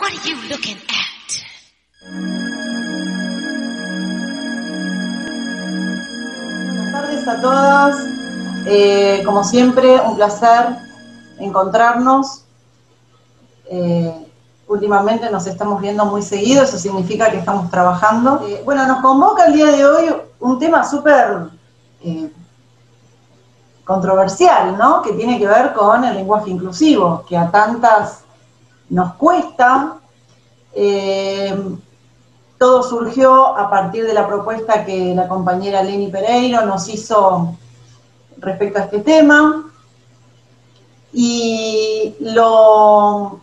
What are you looking at? Buenas tardes a todas. Como siempre, un placer encontrarnos. Últimamente nos estamos viendo muy seguido, eso significa que estamos trabajando. Bueno, nos convoca el día de hoy un tema súper controversial, ¿no? Que tiene que ver con el lenguaje inclusivo, que a tantas nos cuesta. Todo surgió a partir de la propuesta que la compañera Leni Pereiro nos hizo respecto a este tema, y lo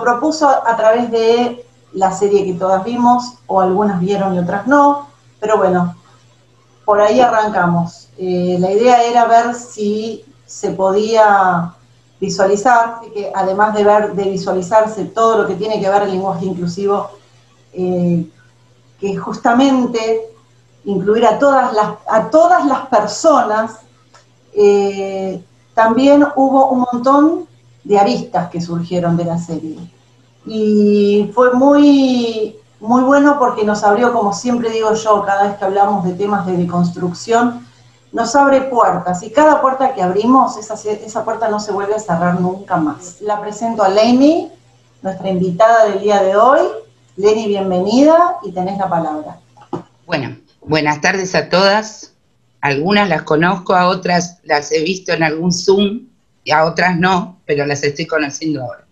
propuso a través de la serie que todas vimos, o algunas vieron y otras no, pero bueno, por ahí arrancamos. La idea era ver si se podía visualizar, que además de visualizarse todo lo que tiene que ver el lenguaje inclusivo, que justamente incluir a todas las personas, también hubo un montón de aristas que surgieron de la serie. Y fue muy, muy bueno porque nos abrió, como siempre digo yo, cada vez que hablamos de temas de deconstrucción, nos abre puertas, y cada puerta que abrimos, esa puerta no se vuelve a cerrar nunca más. La presento a Leni, nuestra invitada del día de hoy. Leni, bienvenida, y tenés la palabra. Bueno, buenas tardes a todas. Algunas las conozco, a otras las he visto en algún Zoom, y a otras no, pero las estoy conociendo ahora.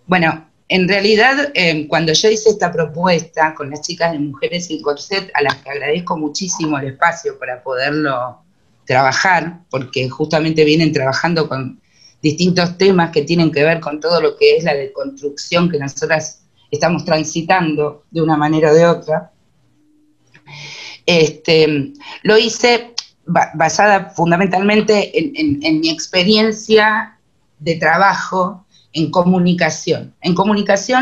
Bueno, en realidad, cuando yo hice esta propuesta con las chicas de Mujeres sin Corset, a las que agradezco muchísimo el espacio para poderlo trabajar, porque justamente vienen trabajando con distintos temas que tienen que ver con todo lo que es la deconstrucción que nosotras estamos transitando de una manera o de otra. Lo hice basada fundamentalmente en mi experiencia de trabajo en comunicación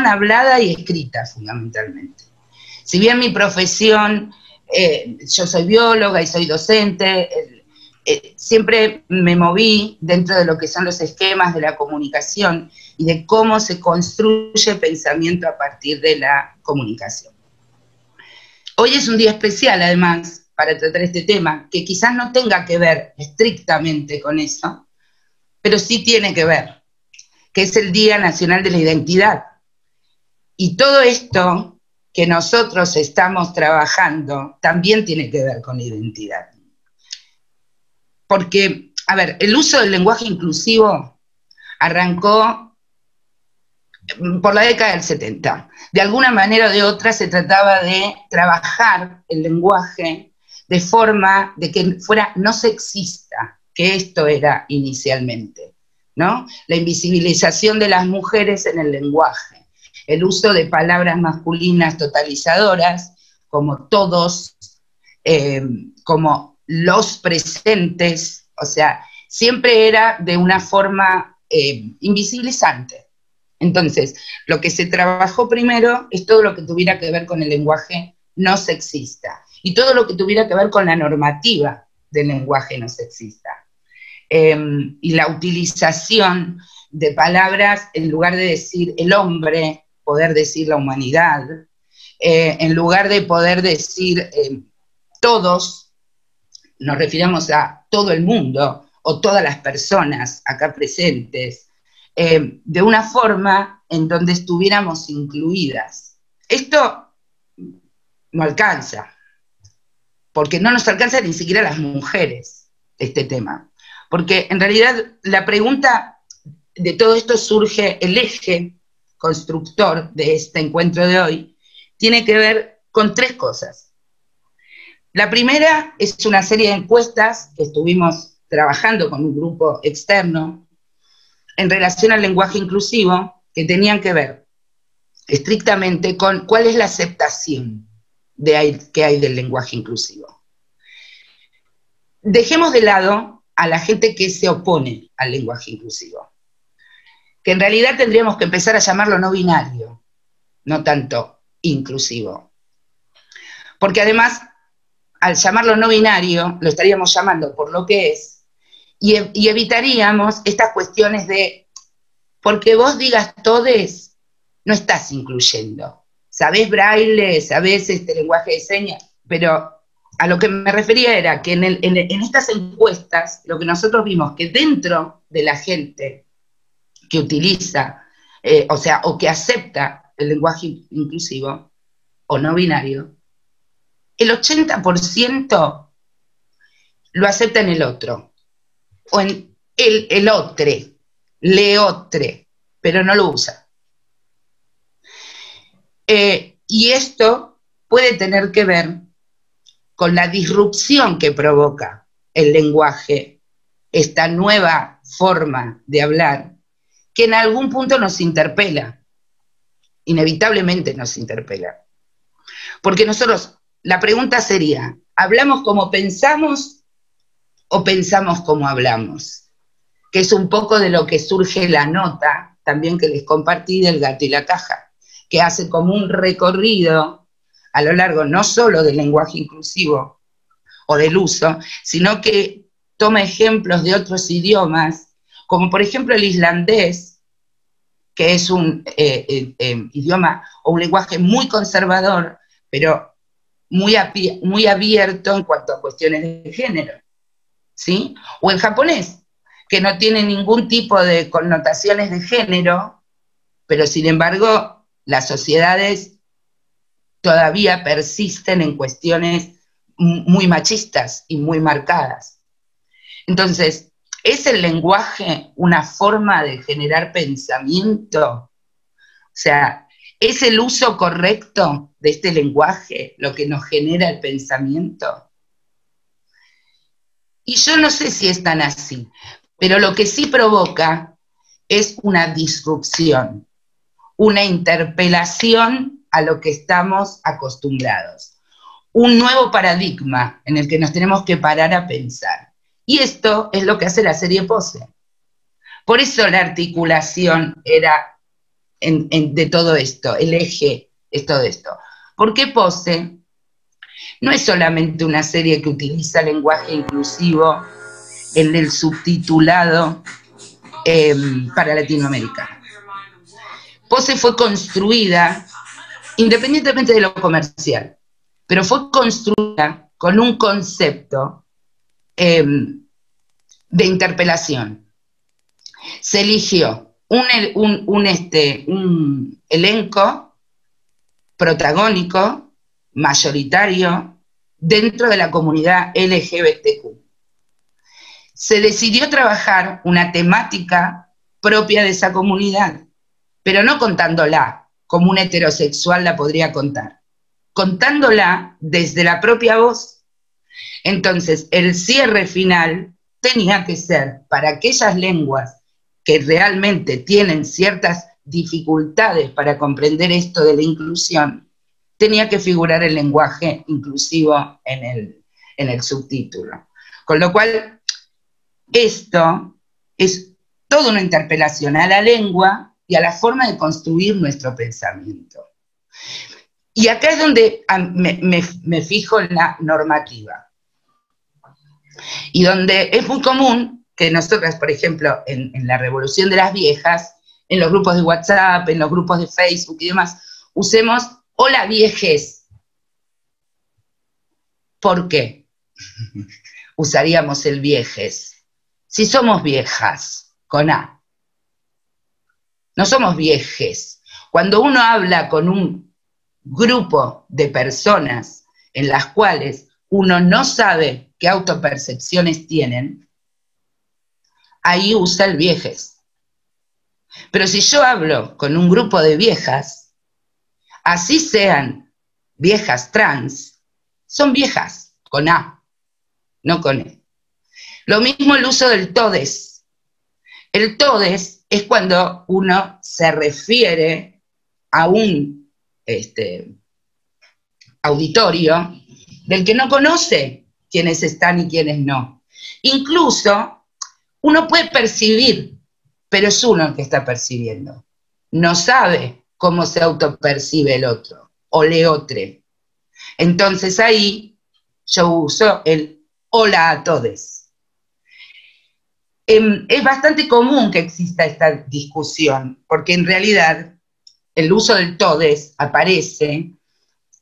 hablada y escrita fundamentalmente. Si bien mi profesión, yo soy bióloga y soy docente, siempre me moví dentro de lo que son los esquemas de la comunicación y de cómo se construye pensamiento a partir de la comunicación. Hoy es un día especial, además, para tratar este tema, que quizás no tenga que ver estrictamente con eso, pero sí tiene que ver, que es el Día Nacional de la Identidad. Y todo esto que nosotros estamos trabajando también tiene que ver con la identidad. Porque, a ver, el uso del lenguaje inclusivo arrancó por la década del 70. De alguna manera o de otra se trataba de trabajar el lenguaje de forma de que fuera no sexista, que esto era inicialmente, ¿no? La invisibilización de las mujeres en el lenguaje, el uso de palabras masculinas totalizadoras, como todos, como los presentes, o sea, siempre era de una forma invisibilizante. Entonces, lo que se trabajó primero es todo lo que tuviera que ver con el lenguaje no sexista, y todo lo que tuviera que ver con la normativa del lenguaje no sexista. Y la utilización de palabras, en lugar de decir el hombre, poder decir la humanidad, en lugar de poder decir todos, nos referimos a todo el mundo, o todas las personas acá presentes, de una forma en donde estuviéramos incluidas. Esto no alcanza, porque no nos alcanza ni siquiera a las mujeres este tema. Porque en realidad la pregunta de todo esto surge, el eje constructor de este encuentro de hoy, tiene que ver con tres cosas. La primera es una serie de encuestas que estuvimos trabajando con un grupo externo en relación al lenguaje inclusivo, que tenían que ver estrictamente con cuál es la aceptación que hay del lenguaje inclusivo. Dejemos de lado a la gente que se opone al lenguaje inclusivo, que en realidad tendríamos que empezar a llamarlo no binario, no tanto inclusivo. Porque además, al llamarlo no binario, lo estaríamos llamando por lo que es, y evitaríamos estas cuestiones de, porque vos digas todes, no estás incluyendo. Sabés braille, sabés este lenguaje de señas, pero a lo que me refería era que en estas encuestas, lo que nosotros vimos, que dentro de la gente que utiliza, o que acepta el lenguaje inclusivo o no binario, el 80% lo acepta en el otro, o en el otre, le otre, pero no lo usa. Y esto puede tener que ver con la disrupción que provoca el lenguaje, esta nueva forma de hablar, que en algún punto nos interpela, inevitablemente nos interpela. Porque nosotros, la pregunta sería, ¿hablamos como pensamos o pensamos como hablamos? Que es un poco de lo que surge la nota, también que les compartí del gato y la caja, que hace como un recorrido a lo largo no solo del lenguaje inclusivo o del uso, sino que toma ejemplos de otros idiomas, como por ejemplo el islandés, que es un idioma o un lenguaje muy conservador, pero muy abierto en cuanto a cuestiones de género, ¿sí? O el japonés, que no tiene ningún tipo de connotaciones de género, pero sin embargo las sociedades todavía persisten en cuestiones muy machistas y muy marcadas. Entonces, ¿es el lenguaje una forma de generar pensamiento? O sea, ¿es el uso correcto de este lenguaje lo que nos genera el pensamiento? Y yo no sé si es tan así, pero lo que sí provoca es una disrupción, una interpelación a lo que estamos acostumbrados, un nuevo paradigma en el que nos tenemos que parar a pensar. Y esto es lo que hace la serie Pose. Por eso la articulación era de todo esto, el eje es todo esto. Porque Pose no es solamente una serie que utiliza lenguaje inclusivo en el subtitulado para Latinoamérica. Pose fue construida independientemente de lo comercial, pero fue construida con un concepto de interpelación. Se eligió un elenco protagónico, mayoritario, dentro de la comunidad LGBTQ. Se decidió trabajar una temática propia de esa comunidad, pero no contándola como un heterosexual la podría contar, contándola desde la propia voz. Entonces, el cierre final tenía que ser para aquellas lenguas que realmente tienen ciertas dificultades para comprender esto de la inclusión, tenía que figurar el lenguaje inclusivo en el subtítulo. Con lo cual, esto es toda una interpelación a la lengua y a la forma de construir nuestro pensamiento. Y acá es donde me fijo en la normativa. Y donde es muy común que nosotras, por ejemplo, en la Revolución de las Viejas, en los grupos de WhatsApp, en los grupos de Facebook y demás, usemos hola viejes. ¿Por qué usaríamos el viejes? Si somos viejas, con A. No somos viejes. Cuando uno habla con un grupo de personas en las cuales uno no sabe qué autopercepciones tienen, ahí usa el viejes. Pero si yo hablo con un grupo de viejas, así sean viejas trans, son viejas, con A, no con E. Lo mismo el uso del todes. El todes es cuando uno se refiere a un auditorio del que no conoce quiénes están y quiénes no. Incluso uno puede percibir, pero es uno el que está percibiendo. No sabe cómo se autopercibe el otro, o le otre. Entonces ahí yo uso el hola a todes. Es bastante común que exista esta discusión, porque en realidad el uso del todes aparece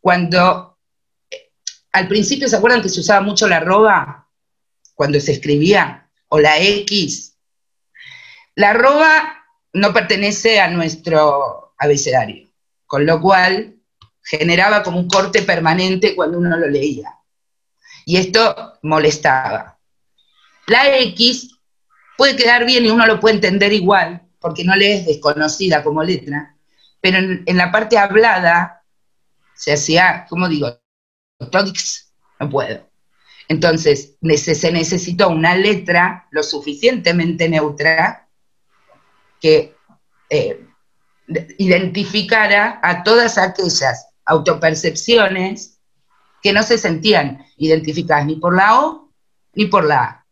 cuando, al principio, ¿se acuerdan que se usaba mucho la arroba cuando se escribía? O la X. La arroba no pertenece a nuestro abecedario, con lo cual generaba como un corte permanente cuando uno lo leía. Y esto molestaba. La X puede quedar bien y uno lo puede entender igual, porque no le es desconocida como letra, pero en la parte hablada se hacía, ¿cómo digo? Todix, no puedo. Entonces, se necesitó una letra lo suficientemente neutra que identificara a todas aquellas autopercepciones que no se sentían identificadas ni por la O ni por la A.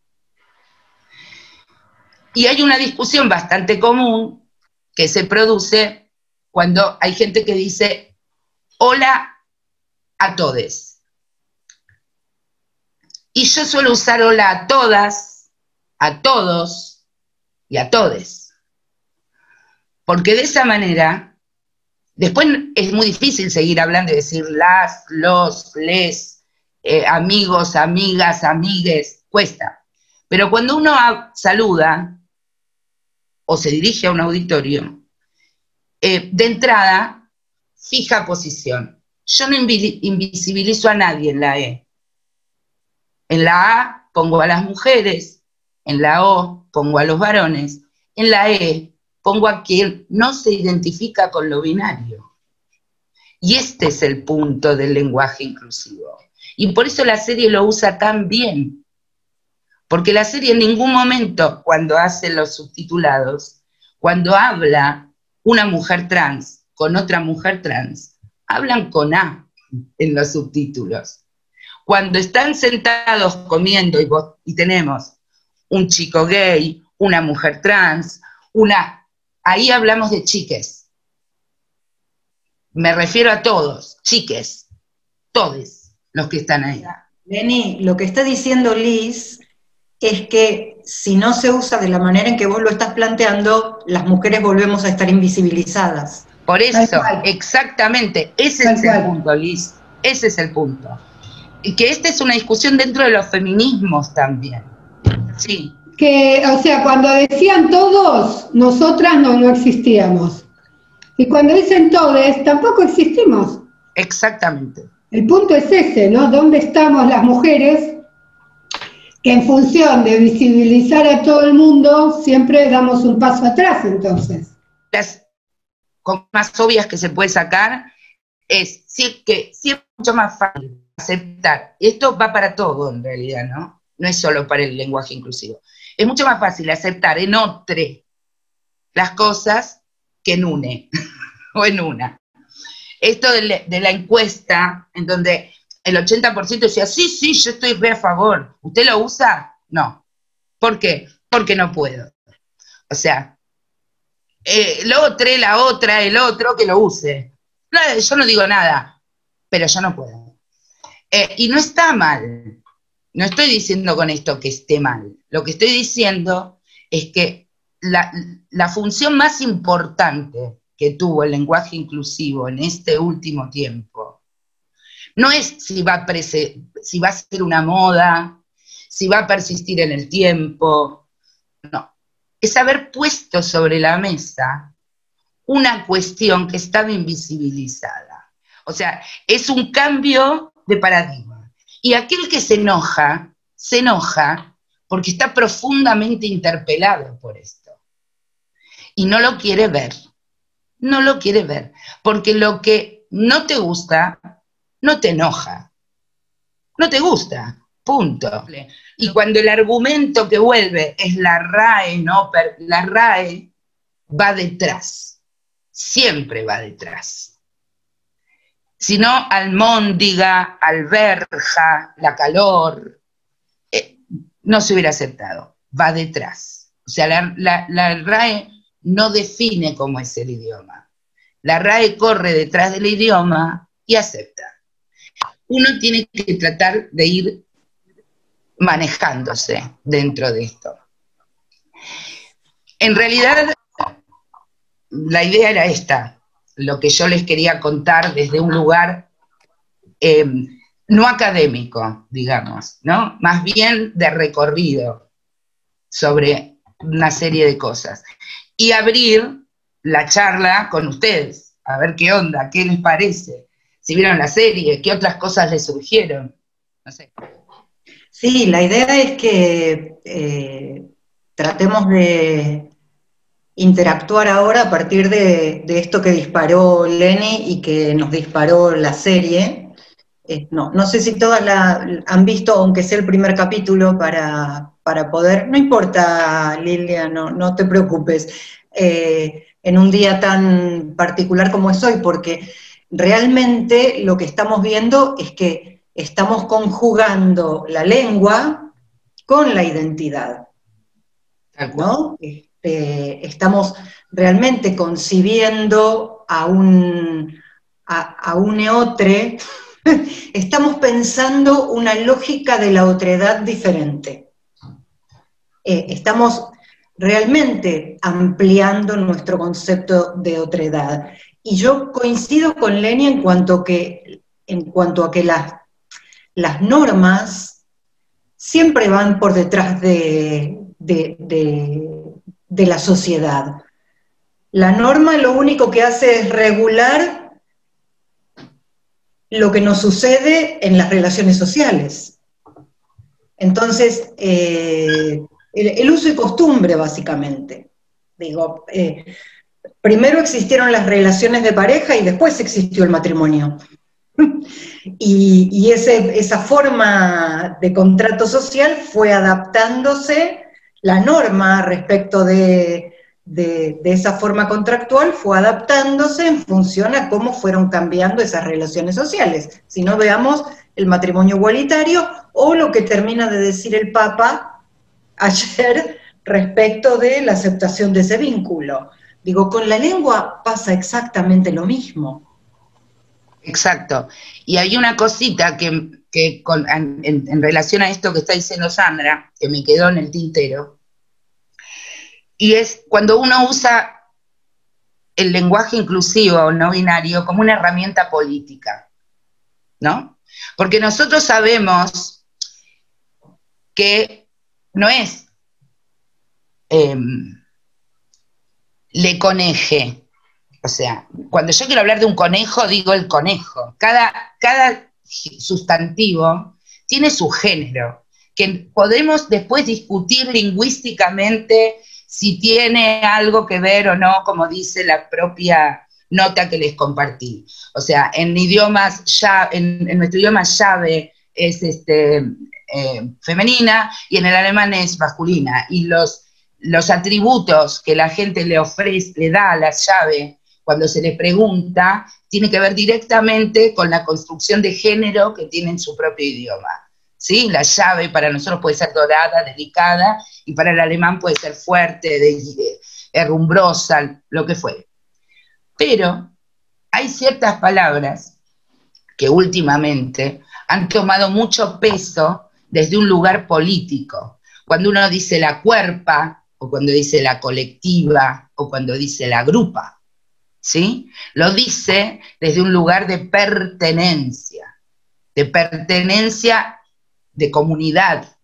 Y hay una discusión bastante común que se produce cuando hay gente que dice hola a todes. Y yo suelo usar hola a todas, a todos y a todes. Porque de esa manera, después es muy difícil seguir hablando y decir las, los, les, amigos, amigas, amigues, cuesta. Pero cuando uno saluda o se dirige a un auditorio, de entrada, fija posición. Yo no invisibilizo a nadie en la E. En la A pongo a las mujeres, en la O pongo a los varones, en la E pongo a quien no se identifica con lo binario. Y este es el punto del lenguaje inclusivo. Y por eso la serie lo usa tan bien. Porque la serie en ningún momento, cuando hace los subtitulados, cuando habla una mujer trans con otra mujer trans, hablan con A en los subtítulos. Cuando están sentados comiendo y tenemos un chico gay, una mujer trans, ahí hablamos de chiques. Me refiero a todos, chiques, todos los que están ahí. Leni, lo que está diciendo Liz es que si no se usa de la manera en que vos lo estás planteando, las mujeres volvemos a estar invisibilizadas. Por eso, exactamente, ese es el punto, Liz, ese es el punto. Y que esta es una discusión dentro de los feminismos también. Sí. Que, o sea, cuando decían todos, nosotras no existíamos. Y cuando dicen todes, tampoco existimos. Exactamente. El punto es ese, ¿no? ¿Dónde estamos las mujeres? Que en función de visibilizar a todo el mundo, siempre damos un paso atrás, entonces. Las más obvias que se puede sacar es que sí es mucho más fácil aceptar. Esto va para todo, en realidad, ¿no? No es solo para el lenguaje inclusivo. Es mucho más fácil aceptar en otro las cosas que en une, o en una. Esto de la encuesta, en donde el 80% decía, sí, yo estoy re a favor. ¿Usted lo usa? No. ¿Por qué? Porque no puedo. O sea, la otra, el otro, que lo use. No, yo no digo nada, pero yo no puedo. Y no está mal. No estoy diciendo con esto que esté mal. Lo que estoy diciendo es que la función más importante que tuvo el lenguaje inclusivo en este último tiempo no es si va a ser una moda, si va a persistir en el tiempo, no. Es haber puesto sobre la mesa una cuestión que estaba invisibilizada. O sea, es un cambio de paradigma. Y aquel que se enoja porque está profundamente interpelado por esto. Y no lo quiere ver. No lo quiere ver. Porque lo que no te gusta, no te enoja. No te gusta. Punto. Y cuando el argumento que vuelve es la RAE, ¿no? La RAE va detrás. Siempre va detrás. Si no, almóndiga, alberja, la calor, no se hubiera aceptado. Va detrás. O sea, la RAE no define cómo es el idioma. La RAE corre detrás del idioma y acepta. Uno tiene que tratar de ir manejándose dentro de esto. En realidad, la idea era esta. lo que yo les quería contar desde un lugar no académico, digamos, ¿no? Más bien de recorrido sobre una serie de cosas. Y abrir la charla con ustedes, a ver qué onda, qué les parece, si vieron la serie, qué otras cosas les surgieron, no sé. Sí, la idea es que tratemos de interactuar ahora a partir de esto que disparó Lenny y que nos disparó la serie. No sé si todas la han visto, aunque sea el primer capítulo, para poder, no importa, Lilia, no te preocupes, en un día tan particular como es hoy, porque realmente lo que estamos viendo es que estamos conjugando la lengua con la identidad, ¿no? Estamos realmente concibiendo a un eotre, estamos pensando una lógica de la otredad diferente. Estamos realmente ampliando nuestro concepto de otredad. Y yo coincido con Leni en cuanto a que las normas siempre van por detrás de la sociedad. La norma lo único que hace es regular lo que nos sucede en las relaciones sociales. Entonces, el uso y costumbre, básicamente. Digo, primero existieron las relaciones de pareja y después existió el matrimonio. Y esa forma de contrato social fue adaptándose, la norma respecto de esa forma contractual fue adaptándose en función a cómo fueron cambiando esas relaciones sociales. Si no, veamos el matrimonio igualitario o lo que termina de decir el Papa ayer respecto de la aceptación de ese vínculo. Digo, con la lengua pasa exactamente lo mismo. Exacto. Y hay una cosita que en relación a esto que está diciendo Sandra, que me quedó en el tintero, y es cuando uno usa el lenguaje inclusivo o no binario como una herramienta política, ¿no? Porque nosotros sabemos que no es le coneje. O sea, cuando yo quiero hablar de un conejo, digo el conejo. Cada sustantivo tiene su género, que podemos después discutir lingüísticamente si tiene algo que ver o no, como dice la propia nota que les compartí. O sea, en nuestro idioma llave es femenina y en el alemán es masculina. Y los atributos que la gente le ofrece, le da a la llave, cuando se le pregunta, tiene que ver directamente con la construcción de género que tiene en su propio idioma. ¿Sí? La llave para nosotros puede ser dorada, delicada, y para el alemán puede ser fuerte, herrumbrosa, lo que fuere. Pero hay ciertas palabras que últimamente han tomado mucho peso desde un lugar político. Cuando uno dice la cuerpa, o cuando dice la colectiva, o cuando dice la grupa, ¿sí? Lo dice desde un lugar de pertenencia de comunidad,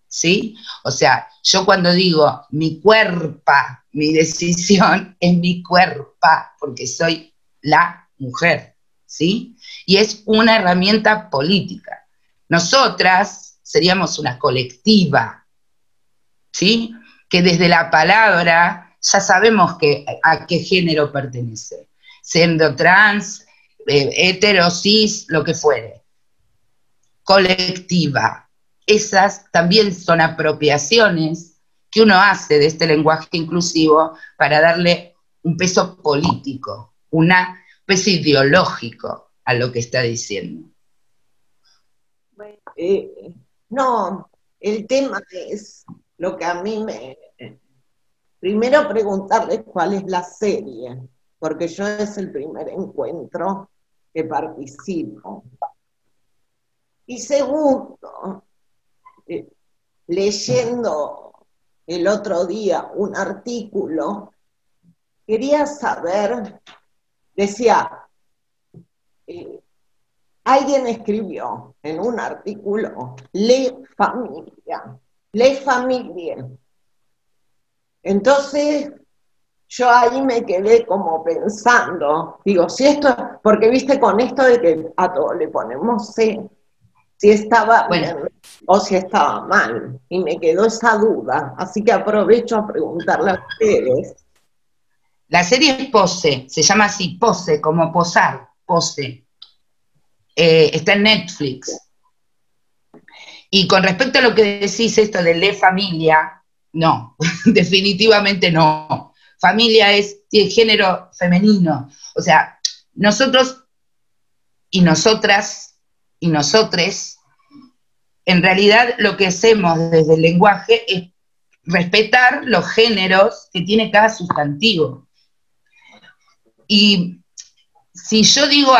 ¿sí? O sea, yo cuando digo mi cuerpa, mi decisión es mi cuerpa, porque soy la mujer, ¿sí? Y es una herramienta política. Nosotras seríamos una colectiva, ¿sí? Que desde la palabra ya sabemos a qué género pertenece, siendo trans, hetero, cis, lo que fuere. Colectiva. Esas también son apropiaciones que uno hace de este lenguaje inclusivo para darle un peso político, un peso ideológico a lo que está diciendo. No, el tema es lo que a mí Primero preguntarles cuál es la serie, porque yo es el primer encuentro que participo. Y segundo, leyendo el otro día un artículo, quería saber decía, alguien escribió en un artículo, le familia. Entonces, yo ahí me quedé como pensando, digo, si esto, porque viste con esto de que a todo le ponemos C, si estaba bien o si estaba mal, y me quedó esa duda, así que aprovecho a preguntarle a ustedes. La serie es Pose, se llama así, Pose, como posar, Pose. Está en Netflix. Y con respecto a lo que decís, esto de Le Familia, no, definitivamente no. Familia tiene género femenino. O sea, nosotros y nosotras y nosotres, en realidad lo que hacemos desde el lenguaje es respetar los géneros que tiene cada sustantivo. Y si yo digo,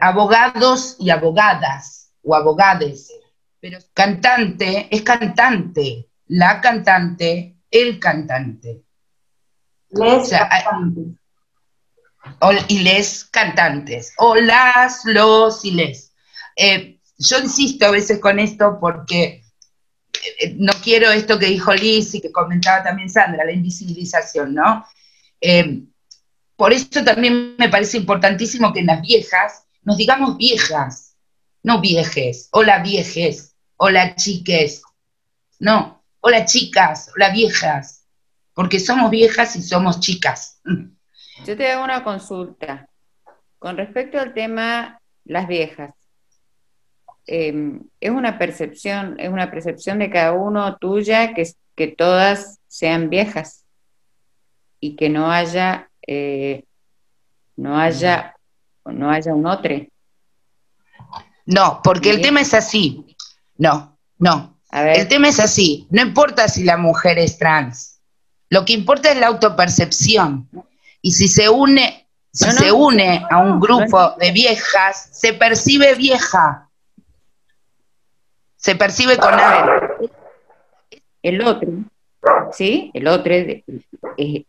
abogados y abogadas, o abogades, pero cantante es cantante, la cantante, el cantante. Les O sea, cantantes. y les cantantes, o las, los y les. Yo insisto a veces con esto porque no quiero esto que dijo Liz y que comentaba también Sandra, la invisibilización, ¿no? Por eso también me parece importantísimo que en las viejas nos digamos viejas, no viejes, hola viejes, hola chiques, no, hola chicas, hola viejas, porque somos viejas y somos chicas. Yo te hago una consulta. Con respecto al tema las viejas, es una percepción de cada uno tuya que todas sean viejas y que no haya un otro. No, porque el tema es así. No. El tema es así. No importa si la mujer es trans. Lo que importa es la autopercepción. Y si se une, a un grupo de viejas, se percibe vieja. Se percibe con algo. El otro, ¿sí? El otro,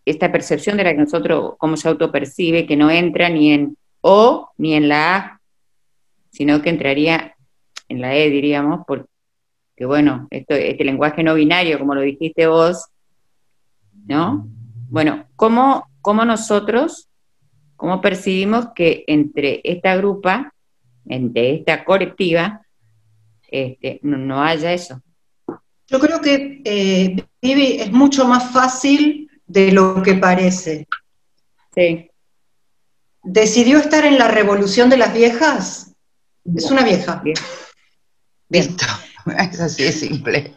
esta percepción de la que nosotros, cómo se autopercibe, que no entra ni en O ni en la A, sino que entraría en la E, diríamos, porque, bueno, este lenguaje no binario, como lo dijiste vos, ¿no? Bueno, ¿cómo nosotros, cómo percibimos que entre esta grupa, entre esta colectiva, no haya eso? Yo creo que, Vivi, es mucho más fácil de lo que parece. Sí. ¿Decidió estar en la revolución de las viejas? Es una vieja. Bien. Listo, es así de simple.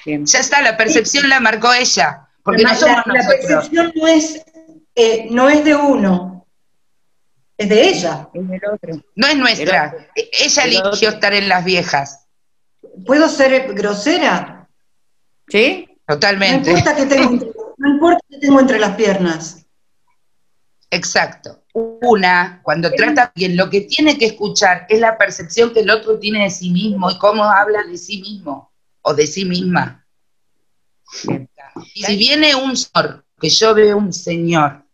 Bien. Ya está, la percepción la marcó ella, porque Además, no somos la nosotros. percepción no es de uno, es de ella. Es del otro. No es nuestra. Ella eligió estar en las viejas. ¿Puedo ser grosera? ¿Sí? Totalmente. No importa que tengo entre las piernas. Exacto. Una, cuando trata bien, lo que tiene que escuchar es la percepción que el otro tiene de sí mismo y cómo habla de sí mismo o de sí misma. Bien. Y si viene un señor, que yo veo un señor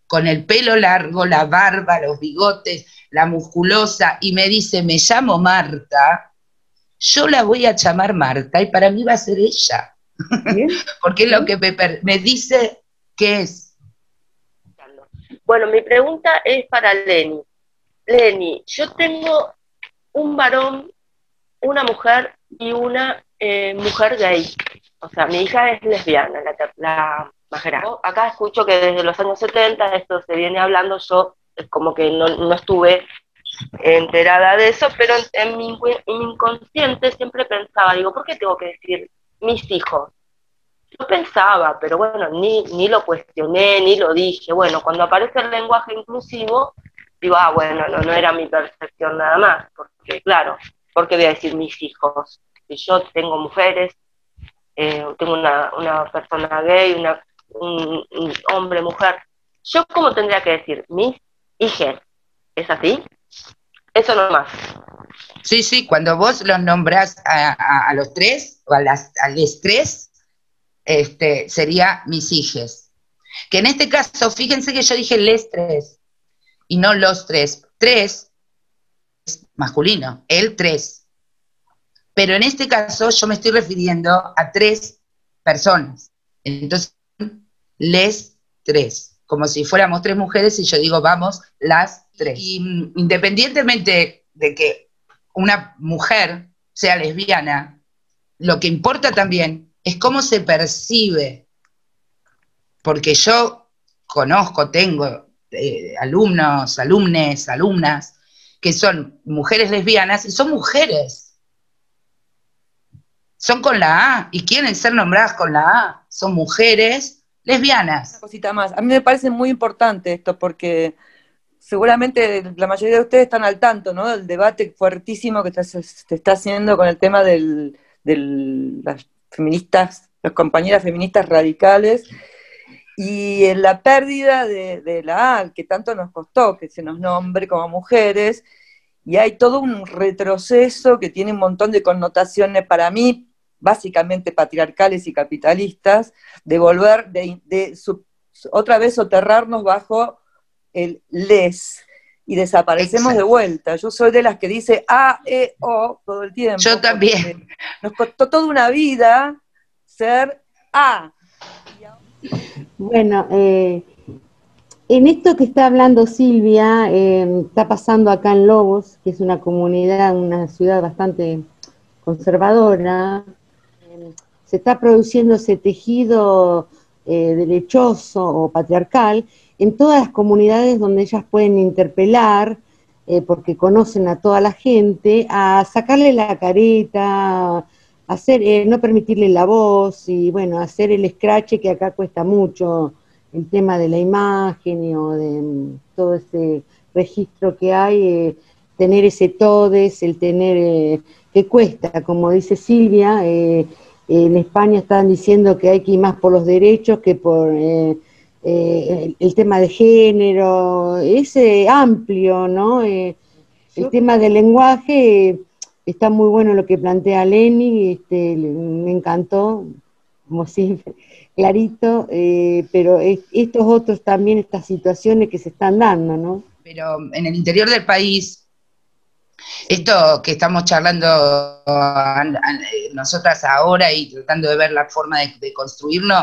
con el pelo largo, la barba, los bigotes, la musculosa, y me dice, me llamo Marta, yo la voy a llamar Marta y para mí va a ser ella. Porque es lo que me dice que es. Bueno, mi pregunta es para Leni. Leni, yo tengo un varón, una mujer y una mujer gay. O sea, mi hija es lesbiana, la más grande. Acá escucho que desde los años 70 esto se viene hablando, yo es como que no estuve enterada de eso, pero en mi inconsciente siempre pensaba, digo, ¿por qué tengo que decir mis hijos? Yo pensaba, pero bueno, ni lo cuestioné, ni lo dije. Bueno, cuando aparece el lenguaje inclusivo, digo, bueno, no era mi percepción nada más, porque claro, ¿por qué voy a decir mis hijos? Si yo tengo mujeres, tengo una persona gay, un hombre, mujer, ¿yo cómo tendría que decir? Mis hijas, ¿es así? Eso nomás. Sí, cuando vos los nombrás a los tres, o a les tres, sería mis hijes. Que en este caso, fíjense que yo dije les tres, y no los tres. Tres es masculino, el tres. Pero en este caso yo me estoy refiriendo a tres personas. Entonces, les tres, como si fuéramos tres mujeres y yo digo, vamos, las tres. Y independientemente de que una mujer sea lesbiana, lo que importa también es cómo se percibe, porque yo conozco, tengo alumnos, alumnes, alumnas, que son mujeres lesbianas y son mujeres. Son con la A y quieren ser nombradas con la A. Son mujeres lesbianas. Una cosita más. A mí me parece muy importante esto porque seguramente la mayoría de ustedes están al tanto, ¿no? Del debate fuertísimo que se está haciendo con el tema de las feministas, las compañeras feministas radicales y en la pérdida de la A, que tanto nos costó que se nos nombre como mujeres, y hay todo un retroceso que tiene un montón de connotaciones para mí, básicamente patriarcales y capitalistas, de volver, otra vez soterrarnos bajo el les, y desaparecemos de vuelta. Yo soy de las que dice A, E, O todo el tiempo. Yo también. Nos costó toda una vida ser A. Bueno, en esto que está hablando Silvia, está pasando acá en Lobos, que es una comunidad, una ciudad bastante conservadora, se está produciendo ese tejido derechoso o patriarcal en todas las comunidades donde ellas pueden interpelar, porque conocen a toda la gente, a sacarle la careta, hacer, no permitirle la voz, y bueno, hacer el scratch, que acá cuesta mucho, el tema de la imagen o de todo ese registro que hay, tener ese todes, el tener, que cuesta, como dice Silvia, en España están diciendo que hay que ir más por los derechos que por el tema de género, es amplio, ¿no? El tema del lenguaje, está muy bueno lo que plantea Leni, me encantó, como siempre, clarito, pero estos otros también, estas situaciones que se están dando, ¿no? Pero en el interior del país, esto que estamos charlando nosotras ahora y tratando de ver la forma de construirlo,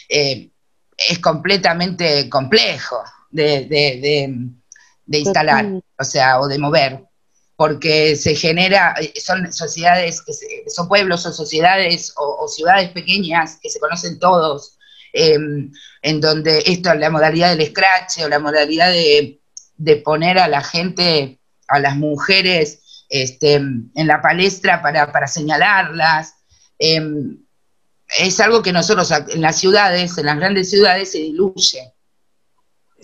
es completamente complejo de instalar, o sea, o de mover, porque se genera, son sociedades, son pueblos o sociedades o ciudades pequeñas que se conocen todos, en donde esto, la modalidad del scratch o la modalidad de poner a la gente, a las mujeres en la palestra para señalarlas, es algo que nosotros en las ciudades, en las grandes ciudades, se diluye.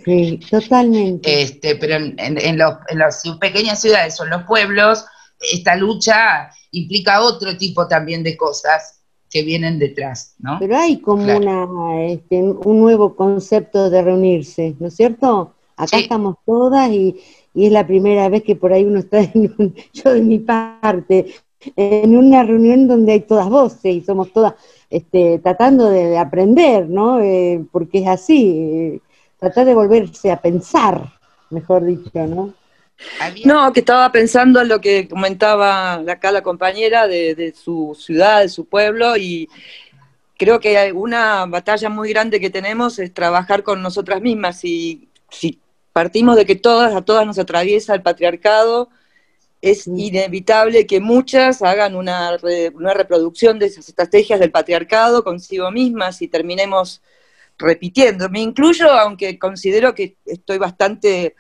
Sí, totalmente. Pero en las pequeñas ciudades o en los pueblos, esta lucha implica otro tipo también de cosas que vienen detrás, ¿no? Pero hay como un nuevo concepto de reunirse, ¿no es cierto? Acá sí. Estamos todas y es la primera vez que por ahí uno está, yo de mi parte, en una reunión donde hay todas voces y somos todas tratando de aprender, ¿no? Porque es así, tratar de volverse a pensar, mejor dicho, ¿no? No, que estaba pensando en lo que comentaba acá la compañera de su ciudad, de su pueblo, y creo que hay una batalla muy grande que tenemos es trabajar con nosotras mismas, y si partimos de que a todas nos atraviesa el patriarcado, es inevitable que muchas hagan una reproducción de esas estrategias del patriarcado consigo mismas y terminemos repitiendo. Me incluyo, aunque considero que estoy bastante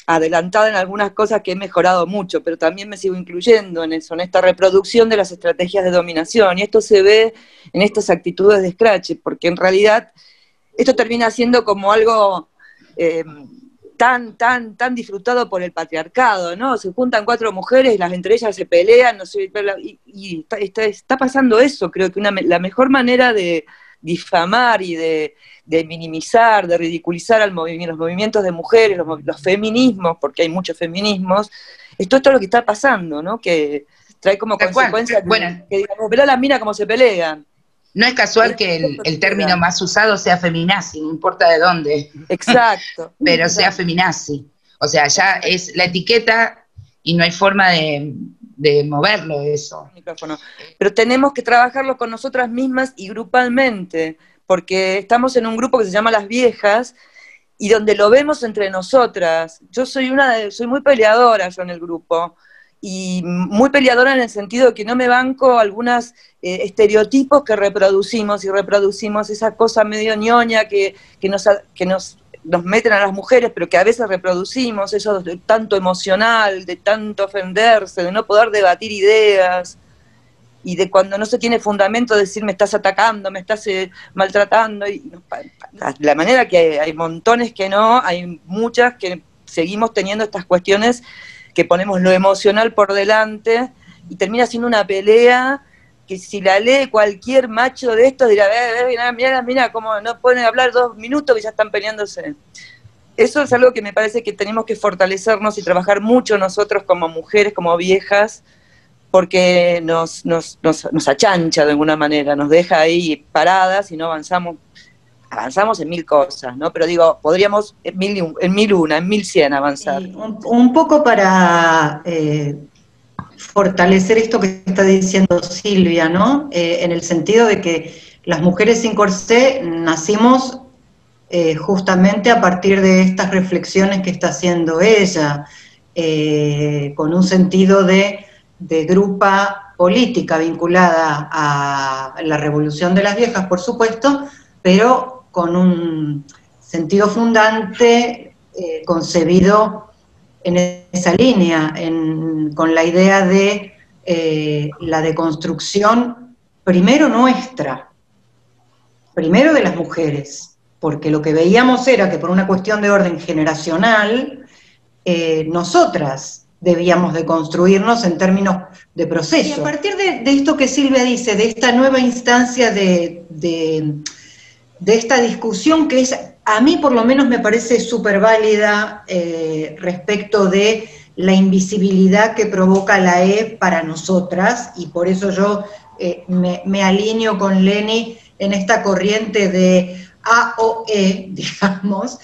adelantada en algunas cosas que he mejorado mucho, pero también me sigo incluyendo en eso, en esta reproducción de las estrategias de dominación, y esto se ve en estas actitudes de scratch, porque en realidad esto termina siendo como algo tan disfrutado por el patriarcado, ¿no? Se juntan 4 mujeres, entre ellas se pelean, no sé, y está pasando eso. Creo que la mejor manera de difamar y de minimizar, de ridiculizar los movimientos de mujeres, los feminismos, porque hay muchos feminismos, es todo esto lo que está pasando, ¿no? Que trae como consecuencia que digamos, verá las minas cómo se pelean. No es casual que el término más usado sea feminazi, no importa de dónde. Exacto. Pero sea feminazi. O sea, ya es la etiqueta y no hay forma de moverlo eso. Micrófono. Pero tenemos que trabajarlo con nosotras mismas y grupalmente, porque estamos en un grupo que se llama Las Viejas, y donde lo vemos entre nosotras. Yo soy muy peleadora yo en el grupo, y muy peleadora en el sentido de que no me banco algunos estereotipos que reproducimos, y reproducimos esa cosa medio ñoña que nos meten a las mujeres, pero que a veces reproducimos, eso de tanto emocional, de tanto ofenderse, de no poder debatir ideas, y de cuando no se tiene fundamento decir me estás atacando, me estás maltratando, y la manera que hay montones que no, hay muchas que seguimos teniendo estas cuestiones que ponemos lo emocional por delante, y termina siendo una pelea que si la lee cualquier macho de estos dirá, mira, cómo no pueden hablar 2 minutos que ya están peleándose. Eso es algo que me parece que tenemos que fortalecernos y trabajar mucho nosotros como mujeres, como viejas, porque nos achancha de alguna manera, nos deja ahí paradas y no avanzamos en 1000 cosas, ¿no? Pero digo, podríamos en 1001, en 1100 avanzar. Y un poco para fortalecer esto que está diciendo Silvia, ¿no? En el sentido de que las mujeres sin corsé nacimos justamente a partir de estas reflexiones que está haciendo ella, con un sentido de grupa política vinculada a la Revolución de las Viejas, por supuesto, pero con un sentido fundante concebido en esa línea, con la idea de la deconstrucción, primero nuestra, primero de las mujeres, porque lo que veíamos era que por una cuestión de orden generacional, nosotras debíamos de construirnos en términos de proceso. Y a partir de esto que Silvia dice, de esta nueva instancia de esta discusión que es, a mí por lo menos me parece súper válida respecto de la invisibilidad que provoca la E para nosotras, y por eso yo me alineo con Leni en esta corriente de A o E, digamos.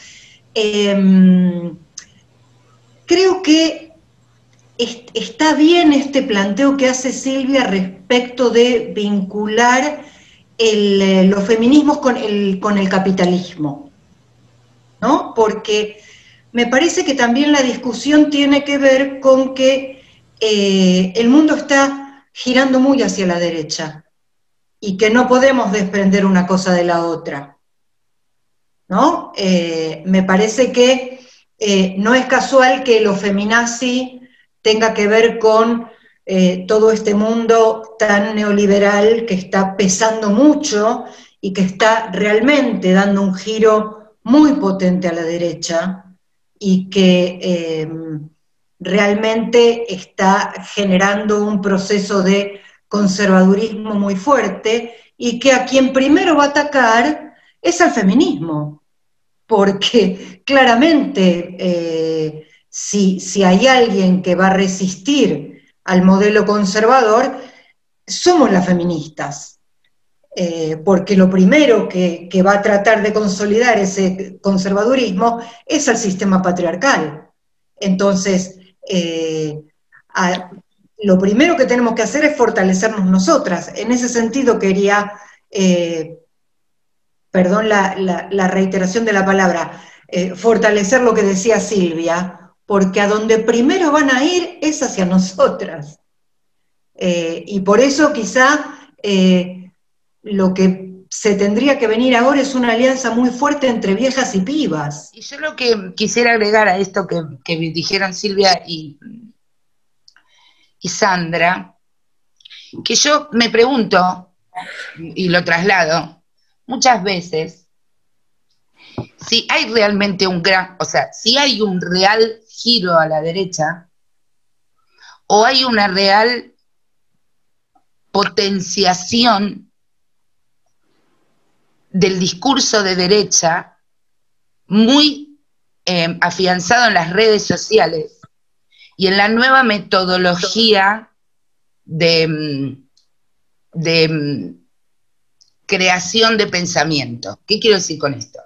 Creo que está bien este planteo que hace Silvia respecto de vincular los feminismos con el capitalismo, ¿no? Porque me parece que también la discusión tiene que ver con que el mundo está girando muy hacia la derecha y que no podemos desprender una cosa de la otra, ¿no? Me parece que no es casual que lo feminazi tenga que ver con todo este mundo tan neoliberal que está pesando mucho y que está realmente dando un giro muy potente a la derecha y que realmente está generando un proceso de conservadurismo muy fuerte y que a quien primero va a atacar es al feminismo, porque claramente si hay alguien que va a resistir al modelo conservador, somos las feministas, porque lo primero que va a tratar de consolidar ese conservadurismo es al sistema patriarcal. Entonces, lo primero que tenemos que hacer es fortalecernos nosotras. En ese sentido quería, perdón la reiteración de la palabra, fortalecer lo que decía Silvia, porque a donde primero van a ir es hacia nosotras. Y por eso quizá lo que se tendría que venir ahora es una alianza muy fuerte entre viejas y pibas. Y yo lo que quisiera agregar a esto que dijeron Silvia y Sandra, que yo me pregunto, y lo traslado, muchas veces, si hay realmente si hay un real giro a la derecha, o hay una real potenciación del discurso de derecha muy afianzado en las redes sociales y en la nueva metodología de creación de pensamiento. ¿Qué quiero decir con esto?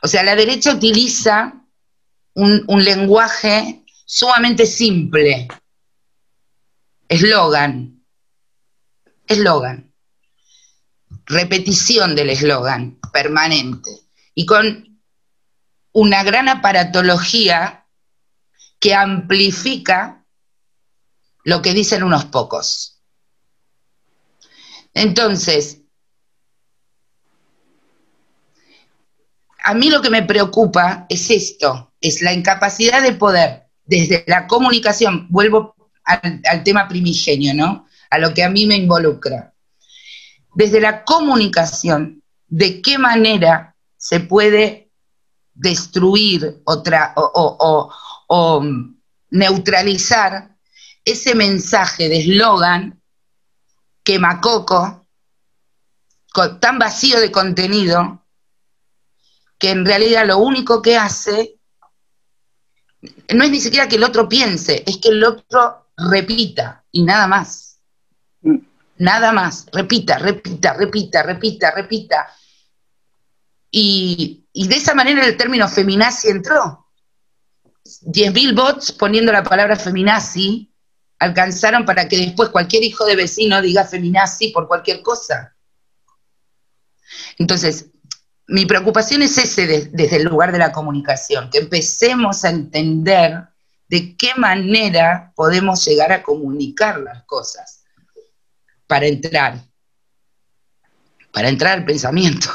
O sea, la derecha utiliza un lenguaje sumamente simple. Eslogan. Repetición del eslogan permanente. Y con una gran aparatología que amplifica lo que dicen unos pocos. Entonces, a mí lo que me preocupa es esto, es la incapacidad de poder, desde la comunicación, vuelvo al tema primigenio, ¿no? A lo que a mí me involucra. Desde la comunicación, ¿de qué manera se puede destruir o neutralizar ese mensaje de eslogan quemacoco, tan vacío de contenido, que en realidad lo único que hace no es ni siquiera que el otro piense, es que el otro repita y nada más. Nada más, repita. Y de esa manera el término feminazi entró. 10.000 bots poniendo la palabra feminazi alcanzaron para que después cualquier hijo de vecino diga feminazi por cualquier cosa. Entonces, mi preocupación es ese desde el lugar de la comunicación, que empecemos a entender de qué manera podemos llegar a comunicar las cosas para entrar al pensamiento.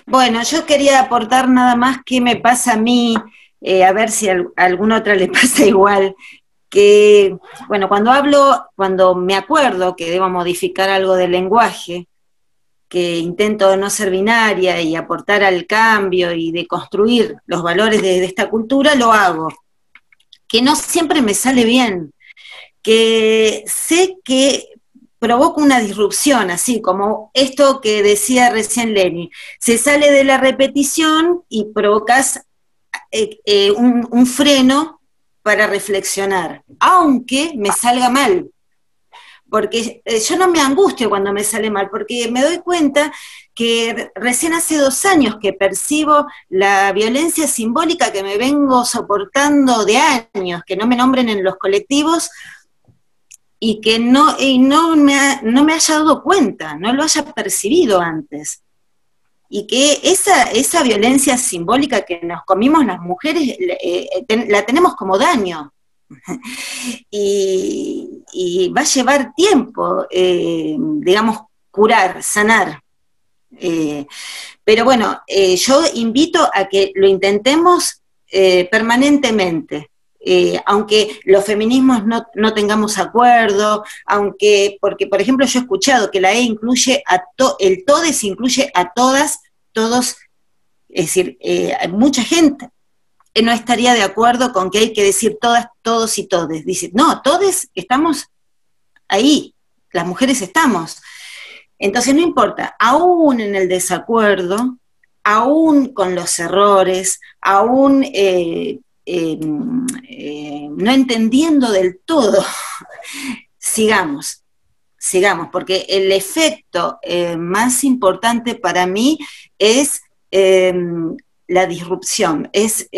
Bueno, yo quería aportar nada más qué me pasa a mí, a ver si a alguna otra le pasa igual, que, bueno, cuando me acuerdo que debo modificar algo del lenguaje, que intento no ser binaria y aportar al cambio y de construir los valores de esta cultura, lo hago. Que no siempre me sale bien, que sé que provoca una disrupción, así como esto que decía recién Leni, se sale de la repetición y provocas un freno para reflexionar, aunque me salga mal. Porque yo no me angustio cuando me sale mal, porque me doy cuenta que recién hace 2 años que percibo la violencia simbólica que me vengo soportando de años, que no me nombren en los colectivos y que no me haya dado cuenta, no lo haya percibido antes. Y que esa violencia simbólica que nos comimos las mujeres la tenemos como daño. Y va a llevar tiempo, digamos, curar, sanar. Pero bueno, yo invito a que lo intentemos permanentemente, aunque los feminismos no tengamos acuerdo, porque por ejemplo yo he escuchado que la E incluye el todes incluye a todas, todos, es decir, hay mucha gente no estaría de acuerdo con que hay que decir todas, todos y todes. Dice, no, todes estamos ahí, las mujeres estamos. Entonces no importa, aún en el desacuerdo, aún con los errores, aún no entendiendo del todo, sigamos, porque el efecto más importante para mí es la disrupción, es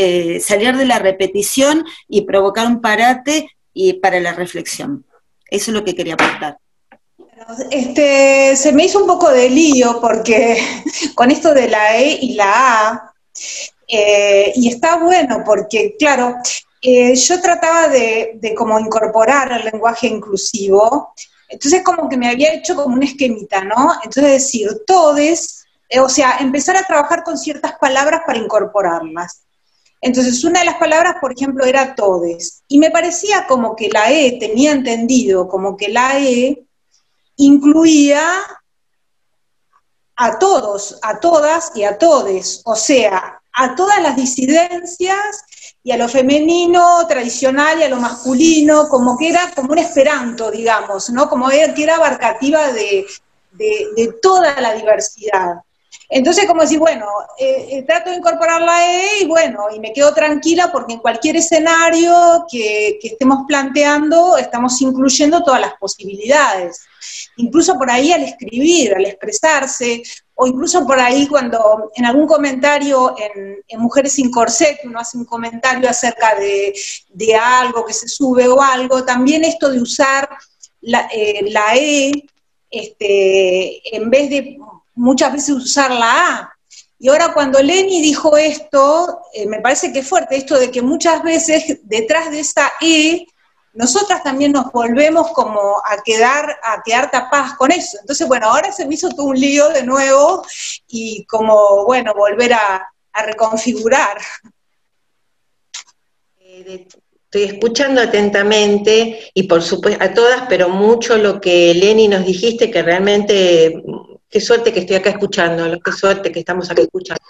salir de la repetición y provocar un parate para la reflexión. Eso es lo que quería aportar. Se me hizo un poco de lío porque con esto de la E y la A, y está bueno porque, claro, yo trataba de como incorporar el lenguaje inclusivo, entonces como que me había hecho como un esquemita, ¿no? Entonces decir todes, o sea, empezar a trabajar con ciertas palabras para incorporarlas. Entonces, una de las palabras, por ejemplo, era todes, y me parecía como que la E, tenía entendido como que la E incluía a todos, a todas y a todes, o sea, a todas las disidencias y a lo femenino tradicional y a lo masculino, como que era como un esperanto, digamos, ¿no? Como que era abarcativa de toda la diversidad. Entonces, como decir, bueno, trato de incorporar la E y bueno, y me quedo tranquila porque en cualquier escenario que estemos planteando, estamos incluyendo todas las posibilidades. Incluso por ahí al escribir, al expresarse, o incluso por ahí cuando en algún comentario en Mujeres sin Corset, uno hace un comentario acerca de algo que se sube o algo, también esto de usar la E, en vez de muchas veces usar la A. Y ahora cuando Leni dijo esto, me parece que es fuerte, esto de que muchas veces detrás de esa E, nosotras también nos volvemos como a quedar tapadas con eso. Entonces, bueno, ahora se me hizo todo un lío de nuevo y como, bueno, volver a reconfigurar. Estoy escuchando atentamente y por supuesto a todas, pero mucho lo que Leni nos dijiste, que realmente, qué suerte que estoy acá escuchando, qué suerte que estamos acá escuchando.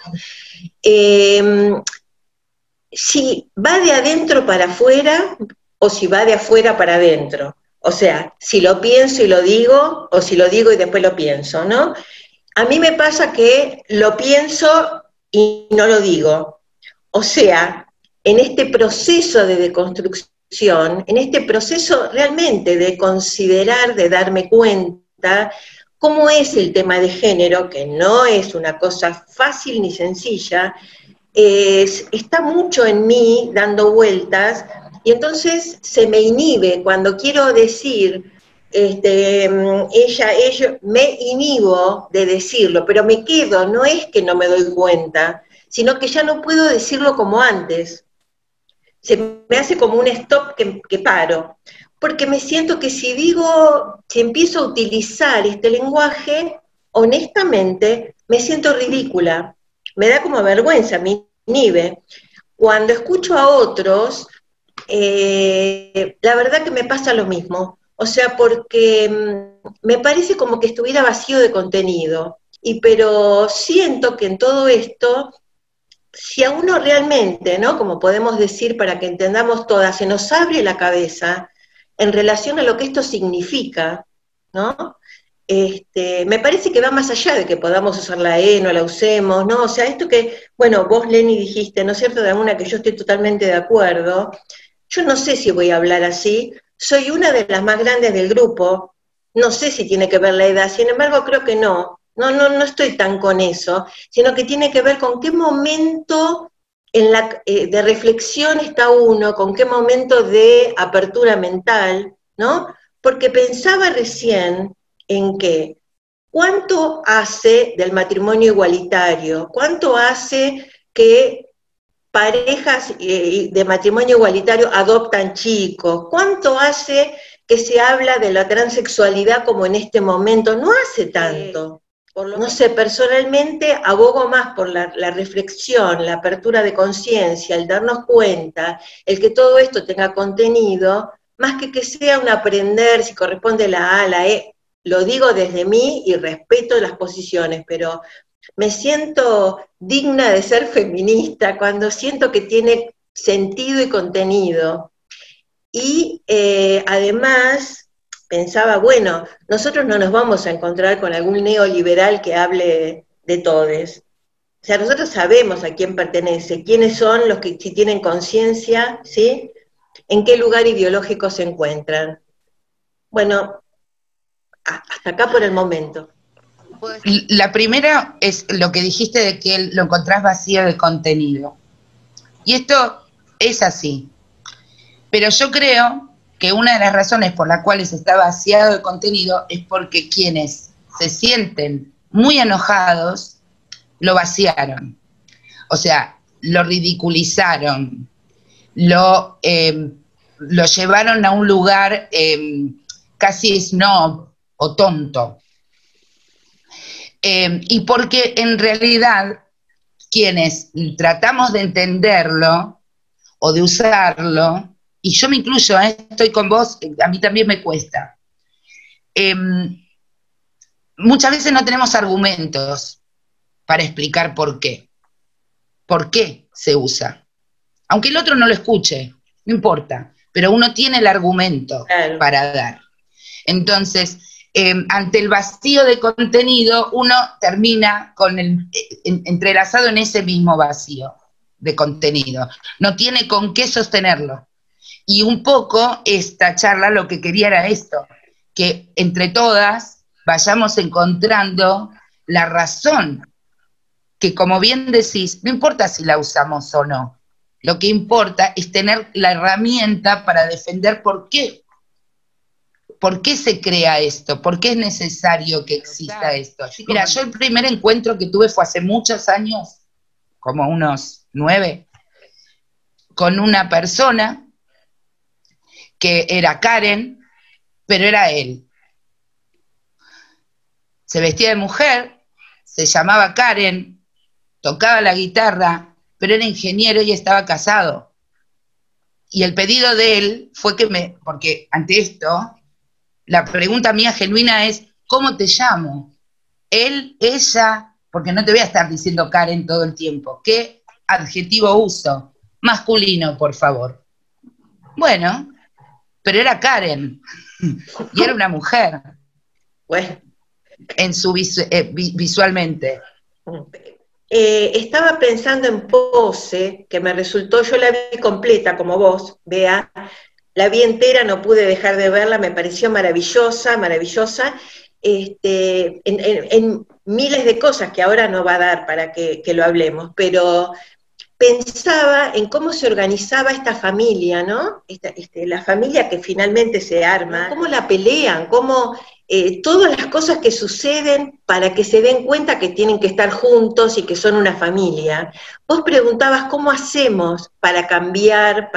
Si va de adentro para afuera o si va de afuera para adentro. O sea, si lo pienso y lo digo, o si lo digo y después lo pienso, ¿no? A mí me pasa que lo pienso y no lo digo. O sea, en este proceso de deconstrucción, en este proceso realmente de considerar, de darme cuenta cómo es el tema de género, que no es una cosa fácil ni sencilla, está mucho en mí dando vueltas, y entonces se me inhibe cuando quiero decir, ella, me inhibo de decirlo, pero me quedo, no es que no me doy cuenta, sino que ya no puedo decirlo como antes. Se me hace como un stop que paro, porque me siento que si empiezo a utilizar este lenguaje, honestamente, me siento ridícula, me da como vergüenza, me inhibe. Cuando escucho a otros, la verdad que me pasa lo mismo, o sea, porque me parece como que estuviera vacío de contenido, pero siento que en todo esto, si a uno realmente, ¿no?, como podemos decir para que entendamos todas, se nos abre la cabeza en relación a lo que esto significa, ¿no? Me parece que va más allá de que podamos usar la E, no la usemos, ¿no? O sea, esto que, bueno, vos, Leni, dijiste, ¿no es cierto?, de alguna que yo estoy totalmente de acuerdo. Yo no sé si voy a hablar así, soy una de las más grandes del grupo, no sé si tiene que ver la edad, sin embargo creo que no estoy tan con eso, sino que tiene que ver con qué momento de reflexión está uno, con qué momento de apertura mental, ¿no? Porque pensaba recién en que cuánto hace del matrimonio igualitario, cuánto hace que parejas de matrimonio igualitario adoptan chicos, cuánto hace que se habla de la transexualidad como en este momento, no hace tanto. No sé, personalmente abogo más por la reflexión, la apertura de conciencia, el darnos cuenta, el que todo esto tenga contenido, más que sea un aprender si corresponde la A, la E. Lo digo desde mí y respeto las posiciones, pero me siento digna de ser feminista cuando siento que tiene sentido y contenido. Y además pensaba, bueno, nosotros no nos vamos a encontrar con algún neoliberal que hable de todes. O sea, nosotros sabemos a quién pertenece, quiénes son los que si tienen conciencia, ¿sí?, en qué lugar ideológico se encuentran. Bueno, hasta acá por el momento. La primera es lo que dijiste de que lo encontrás vacío de contenido. Y esto es así. Pero yo creo que una de las razones por las cuales está vaciado de contenido es porque quienes se sienten muy enojados lo vaciaron. O sea, lo ridiculizaron, lo llevaron a un lugar casi snob o tonto. Y porque en realidad quienes tratamos de entenderlo o de usarlo, y yo me incluyo, estoy con vos, a mí también me cuesta, muchas veces no tenemos argumentos para explicar por qué se usa, aunque el otro no lo escuche, no importa, pero uno tiene el argumento para dar. Entonces, ante el vacío de contenido, uno termina con entrelazado en ese mismo vacío de contenido. No tiene con qué sostenerlo. Y un poco esta charla lo que quería era esto, que entre todas vayamos encontrando la razón, que como bien decís, no importa si la usamos o no, lo que importa es tener la herramienta para defender por qué se crea esto, por qué es necesario que exista esto. Mira, yo el primer encuentro que tuve fue hace muchos años, como unos 9, con una persona que era Karen, pero era él. Se vestía de mujer, se llamaba Karen, tocaba la guitarra, pero era ingeniero y estaba casado. Y el pedido de él fue que porque ante esto, la pregunta mía genuina es, ¿cómo te llamo? Él, ella, porque no te voy a estar diciendo Karen todo el tiempo. ¿Qué adjetivo uso? Masculino, por favor. Bueno, pero era Karen, y era una mujer. Bueno. En su visualmente. Estaba pensando en Pose, que me resultó, yo la vi completa como vos, Bea, la vi entera, no pude dejar de verla, me pareció maravillosa, maravillosa, en miles de cosas que ahora no va a dar para que lo hablemos, pero pensaba en cómo se organizaba esta familia, ¿no? La familia que finalmente se arma, cómo la pelean, cómo todas las cosas que suceden para que se den cuenta que tienen que estar juntos y que son una familia. Vos preguntabas cómo hacemos para cambiar,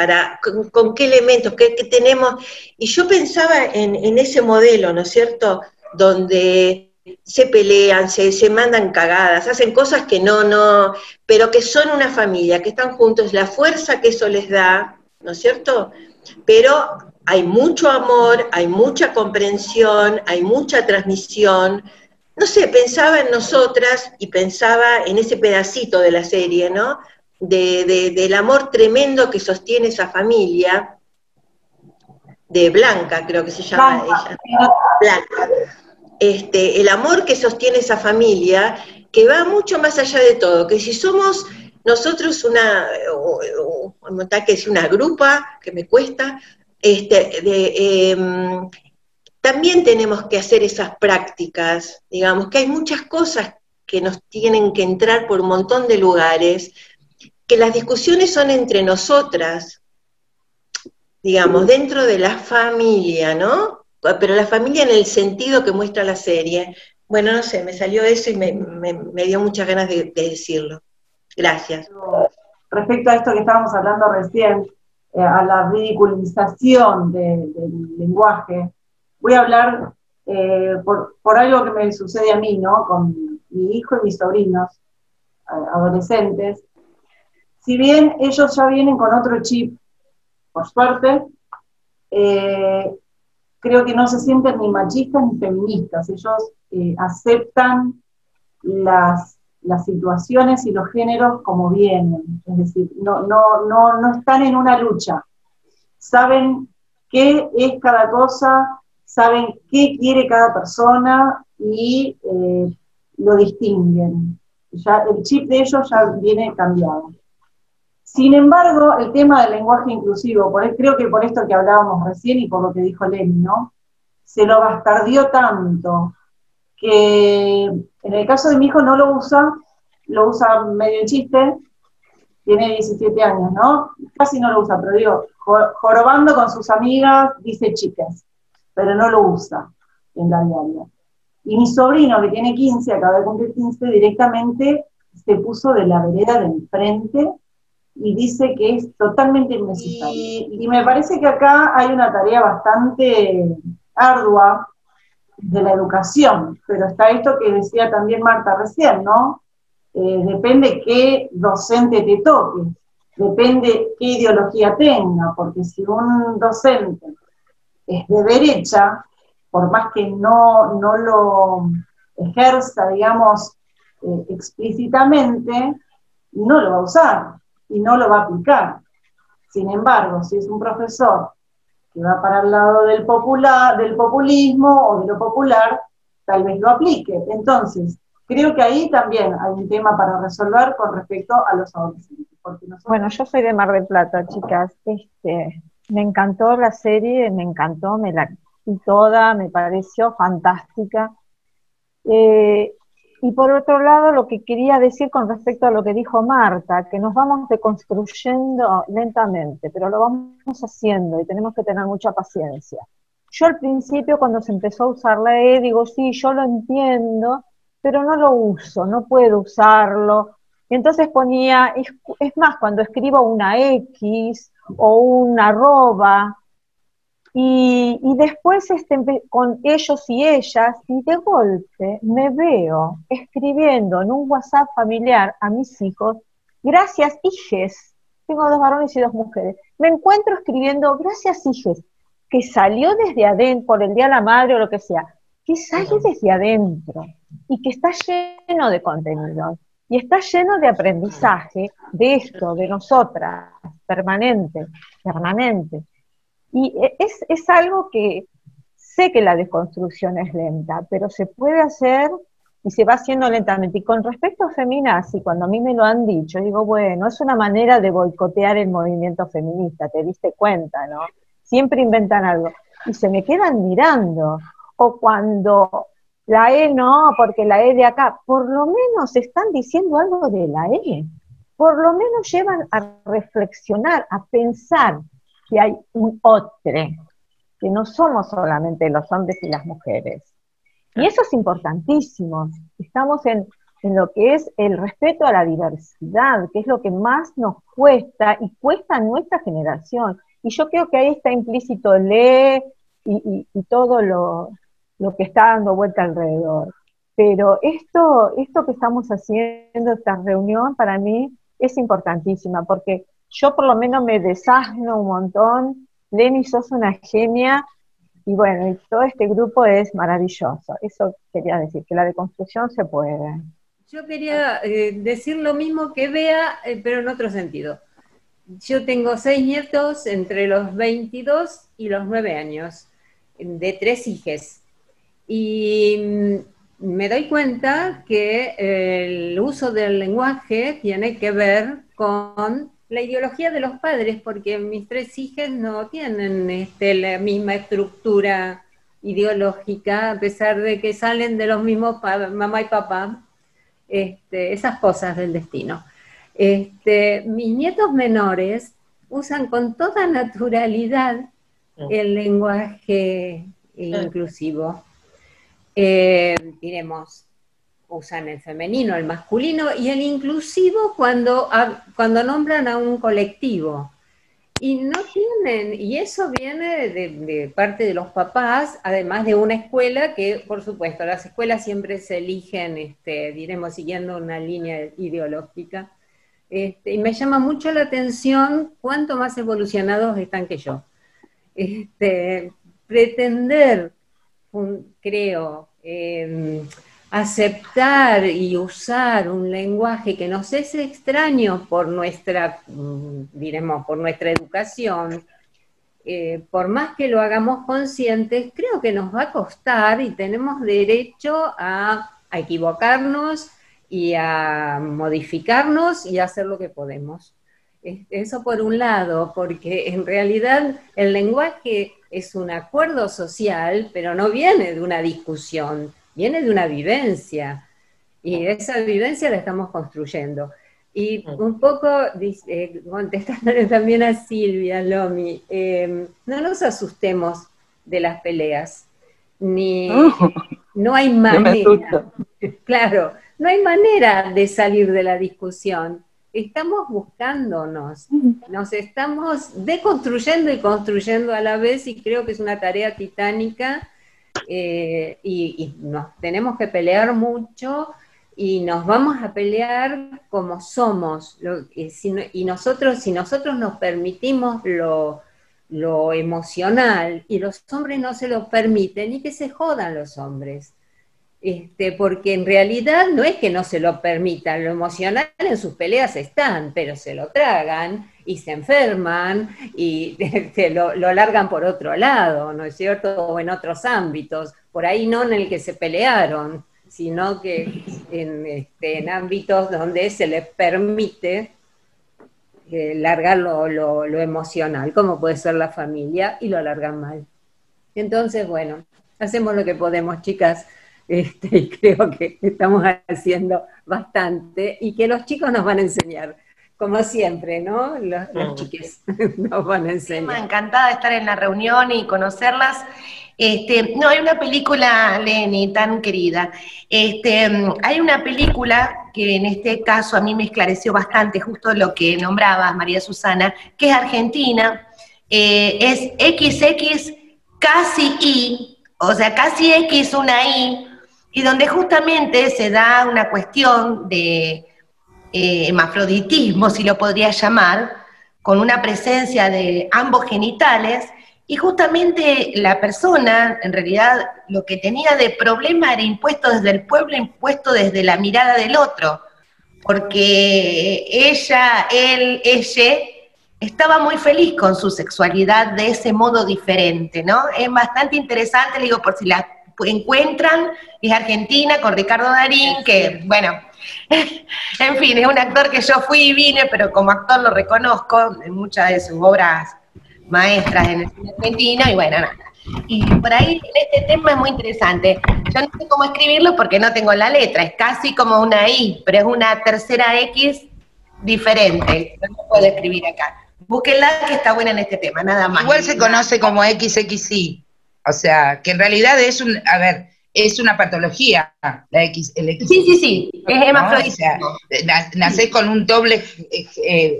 con qué elementos, qué tenemos, y yo pensaba en ese modelo, ¿no es cierto?, donde se pelean, se mandan cagadas, hacen cosas que no, pero que son una familia, que están juntos, la fuerza que eso les da, ¿no es cierto? Pero hay mucho amor, hay mucha comprensión, hay mucha transmisión. No sé, pensaba en nosotras y pensaba en ese pedacito de la serie, ¿no? Del amor tremendo que sostiene esa familia, de Blanca, creo que se llama ella. Blanca. El amor que sostiene esa familia, que va mucho más allá de todo, que si somos nosotros una grupa, que me cuesta, también tenemos que hacer esas prácticas, digamos, que hay muchas cosas que nos tienen que entrar por un montón de lugares, que las discusiones son entre nosotras, digamos, dentro de la familia, ¿no? Pero la familia en el sentido que muestra la serie. Bueno, no sé, me salió eso y me dio muchas ganas de decirlo. Gracias. Respecto a esto que estábamos hablando recién, a la ridiculización del lenguaje, voy a hablar por algo que me sucede a mí, ¿no? Con mi hijo y mis sobrinos, adolescentes. Si bien ellos ya vienen con otro chip, por suerte, creo que no se sienten ni machistas ni feministas. Ellos aceptan las situaciones y los géneros como vienen. Es decir, no están en una lucha. Saben qué es cada cosa, saben qué quiere cada persona y lo distinguen. Ya, el chip de ellos ya viene cambiado. Sin embargo, el tema del lenguaje inclusivo, creo que por esto que hablábamos recién y por lo que dijo Lenny, ¿no? Se lo bastardió tanto que en el caso de mi hijo no lo usa medio en chiste, tiene 17 años, ¿no? Casi no lo usa, pero digo, jorobando con sus amigas, dice chicas, pero no lo usa en la diaria. Y mi sobrino, que tiene 15, acaba de cumplir 15, directamente se puso de la vereda de enfrente y dice que es totalmente innecesario. Y me parece que acá hay una tarea bastante ardua de la educación, pero está esto que decía también Marta recién, ¿no? Depende qué docente te toque, depende qué ideología tenga, porque si un docente es de derecha, por más que no lo ejerza, digamos, explícitamente, no lo va a usar y no lo va a aplicar. Sin embargo, si es un profesor que va para el lado del populismo o de lo popular, tal vez lo aplique. Entonces, creo que ahí también hay un tema para resolver con respecto a los adolescentes. Bueno, yo soy de Mar del Plata, chicas. Me encantó la serie, me encantó, me la vi toda, me pareció fantástica. Y por otro lado, lo que quería decir con respecto a lo que dijo Marta, que nos vamos deconstruyendo lentamente, pero lo vamos haciendo y tenemos que tener mucha paciencia. Yo al principio, cuando se empezó a usar la E, digo, sí, yo lo entiendo, pero no lo uso, no puedo usarlo. Y entonces ponía, es más, cuando escribo una X o un arroba, y después con ellos y ellas, y de golpe me veo escribiendo en un WhatsApp familiar a mis hijos, gracias hijes, tengo 2 varones y 2 mujeres, me encuentro escribiendo gracias hijes, que salió desde adentro, por el Día de la Madre o lo que sea, que sale desde adentro, y que está lleno de contenido, y está lleno de aprendizaje de esto, de nosotras, permanente. Y es algo que sé que la desconstrucción es lenta, pero se puede hacer y se va haciendo lentamente. Y con respecto a feminazi, cuando a mí me lo han dicho, digo, bueno, es una manera de boicotear el movimiento feminista, te diste cuenta, ¿no? Siempre inventan algo. Y se me quedan mirando. O cuando la E no, porque la E de acá, por lo menos están diciendo algo de la E. Por lo menos llevan a reflexionar, a pensar que hay un otro, que no somos solamente los hombres y las mujeres. Y eso es importantísimo. Estamos en lo que es el respeto a la diversidad, que es lo que más nos cuesta y cuesta a nuestra generación. Y yo creo que ahí está implícito el E y todo lo que está dando vuelta alrededor. Pero esto que estamos haciendo, esta reunión, para mí es importantísima, porque yo por lo menos me desasno un montón. Leni, sos una genia, y bueno, y todo este grupo es maravilloso. Eso quería decir, que la deconstrucción se puede. Yo quería decir lo mismo que Bea, pero en otro sentido. Yo tengo 6 nietos entre los 22 y los 9 años, de 3 hijes. Y me doy cuenta que el uso del lenguaje tiene que ver con la ideología de los padres, porque mis 3 hijas no tienen la misma estructura ideológica, a pesar de que salen de los mismos mamá y papá, esas cosas del destino. Mis nietos menores usan con toda naturalidad el lenguaje inclusivo. Diremos, usan el femenino, el masculino y el inclusivo cuando nombran a un colectivo. Y no tienen, y eso viene de parte de los papás, además de una escuela que, por supuesto, las escuelas siempre se eligen, diremos, siguiendo una línea ideológica. Y me llama mucho la atención cuánto más evolucionados están que yo. Pretender, creo, aceptar y usar un lenguaje que nos es extraño por nuestra, diremos, por nuestra educación, por más que lo hagamos conscientes, creo que nos va a costar y tenemos derecho a equivocarnos y a modificarnos y a hacer lo que podemos. Eso por un lado, porque en realidad el lenguaje es un acuerdo social, pero no viene de una discusión, viene de una vivencia, y esa vivencia la estamos construyendo. Y un poco, contestándole también a Silvia Lomi, no nos asustemos de las peleas, no hay manera, claro, no hay manera de salir de la discusión. Estamos buscándonos, nos estamos deconstruyendo y construyendo a la vez, y creo que es una tarea titánica, y nos tenemos que pelear mucho, y nos vamos a pelear como somos, si nosotros nos permitimos lo emocional, y los hombres no se lo permiten, y que se jodan los hombres. Porque en realidad no es que no se lo permitan, lo emocional en sus peleas están, pero se lo tragan y se enferman y lo largan por otro lado, ¿no es cierto? O en otros ámbitos, por ahí no en el que se pelearon, sino que en ámbitos donde se les permite largar lo emocional, como puede ser la familia, y lo largan mal. Entonces, bueno, hacemos lo que podemos, chicas. y creo que estamos haciendo bastante y que los chicos nos van a enseñar, como siempre, ¿no? Los chiques nos van a enseñar. Encantada de estar en la reunión y conocerlas. No, hay una película, Leni, tan querida. Hay una película que en este caso a mí me esclareció bastante, justo lo que nombraba María Susana, que es argentina, es XX casi Y, o sea, casi X una Y, y donde justamente se da una cuestión de hermafroditismo, si lo podría llamar, con una presencia de ambos genitales, y justamente la persona, en realidad, lo que tenía de problema era impuesto desde el pueblo, impuesto desde la mirada del otro, porque ella, él, ella, estaba muy feliz con su sexualidad de ese modo diferente, ¿no? Es bastante interesante, le digo, por si la encuentran, es argentina, con Ricardo Darín, que, bueno, en fin, es un actor que yo fui y vine, pero como actor lo reconozco en muchas de sus obras maestras en el cine argentino, y bueno, nada. Y por ahí en este tema es muy interesante. Yo no sé cómo escribirlo porque no tengo la letra, es casi como una I, pero es una tercera X diferente, no se puede escribir acá. Búsquenla, que está buena en este tema, nada más. Igual se conoce como XXI, o sea, que en realidad es es una patología, el X. Sí, es hermafrodismo. ¿No? O sea, nacés con un doble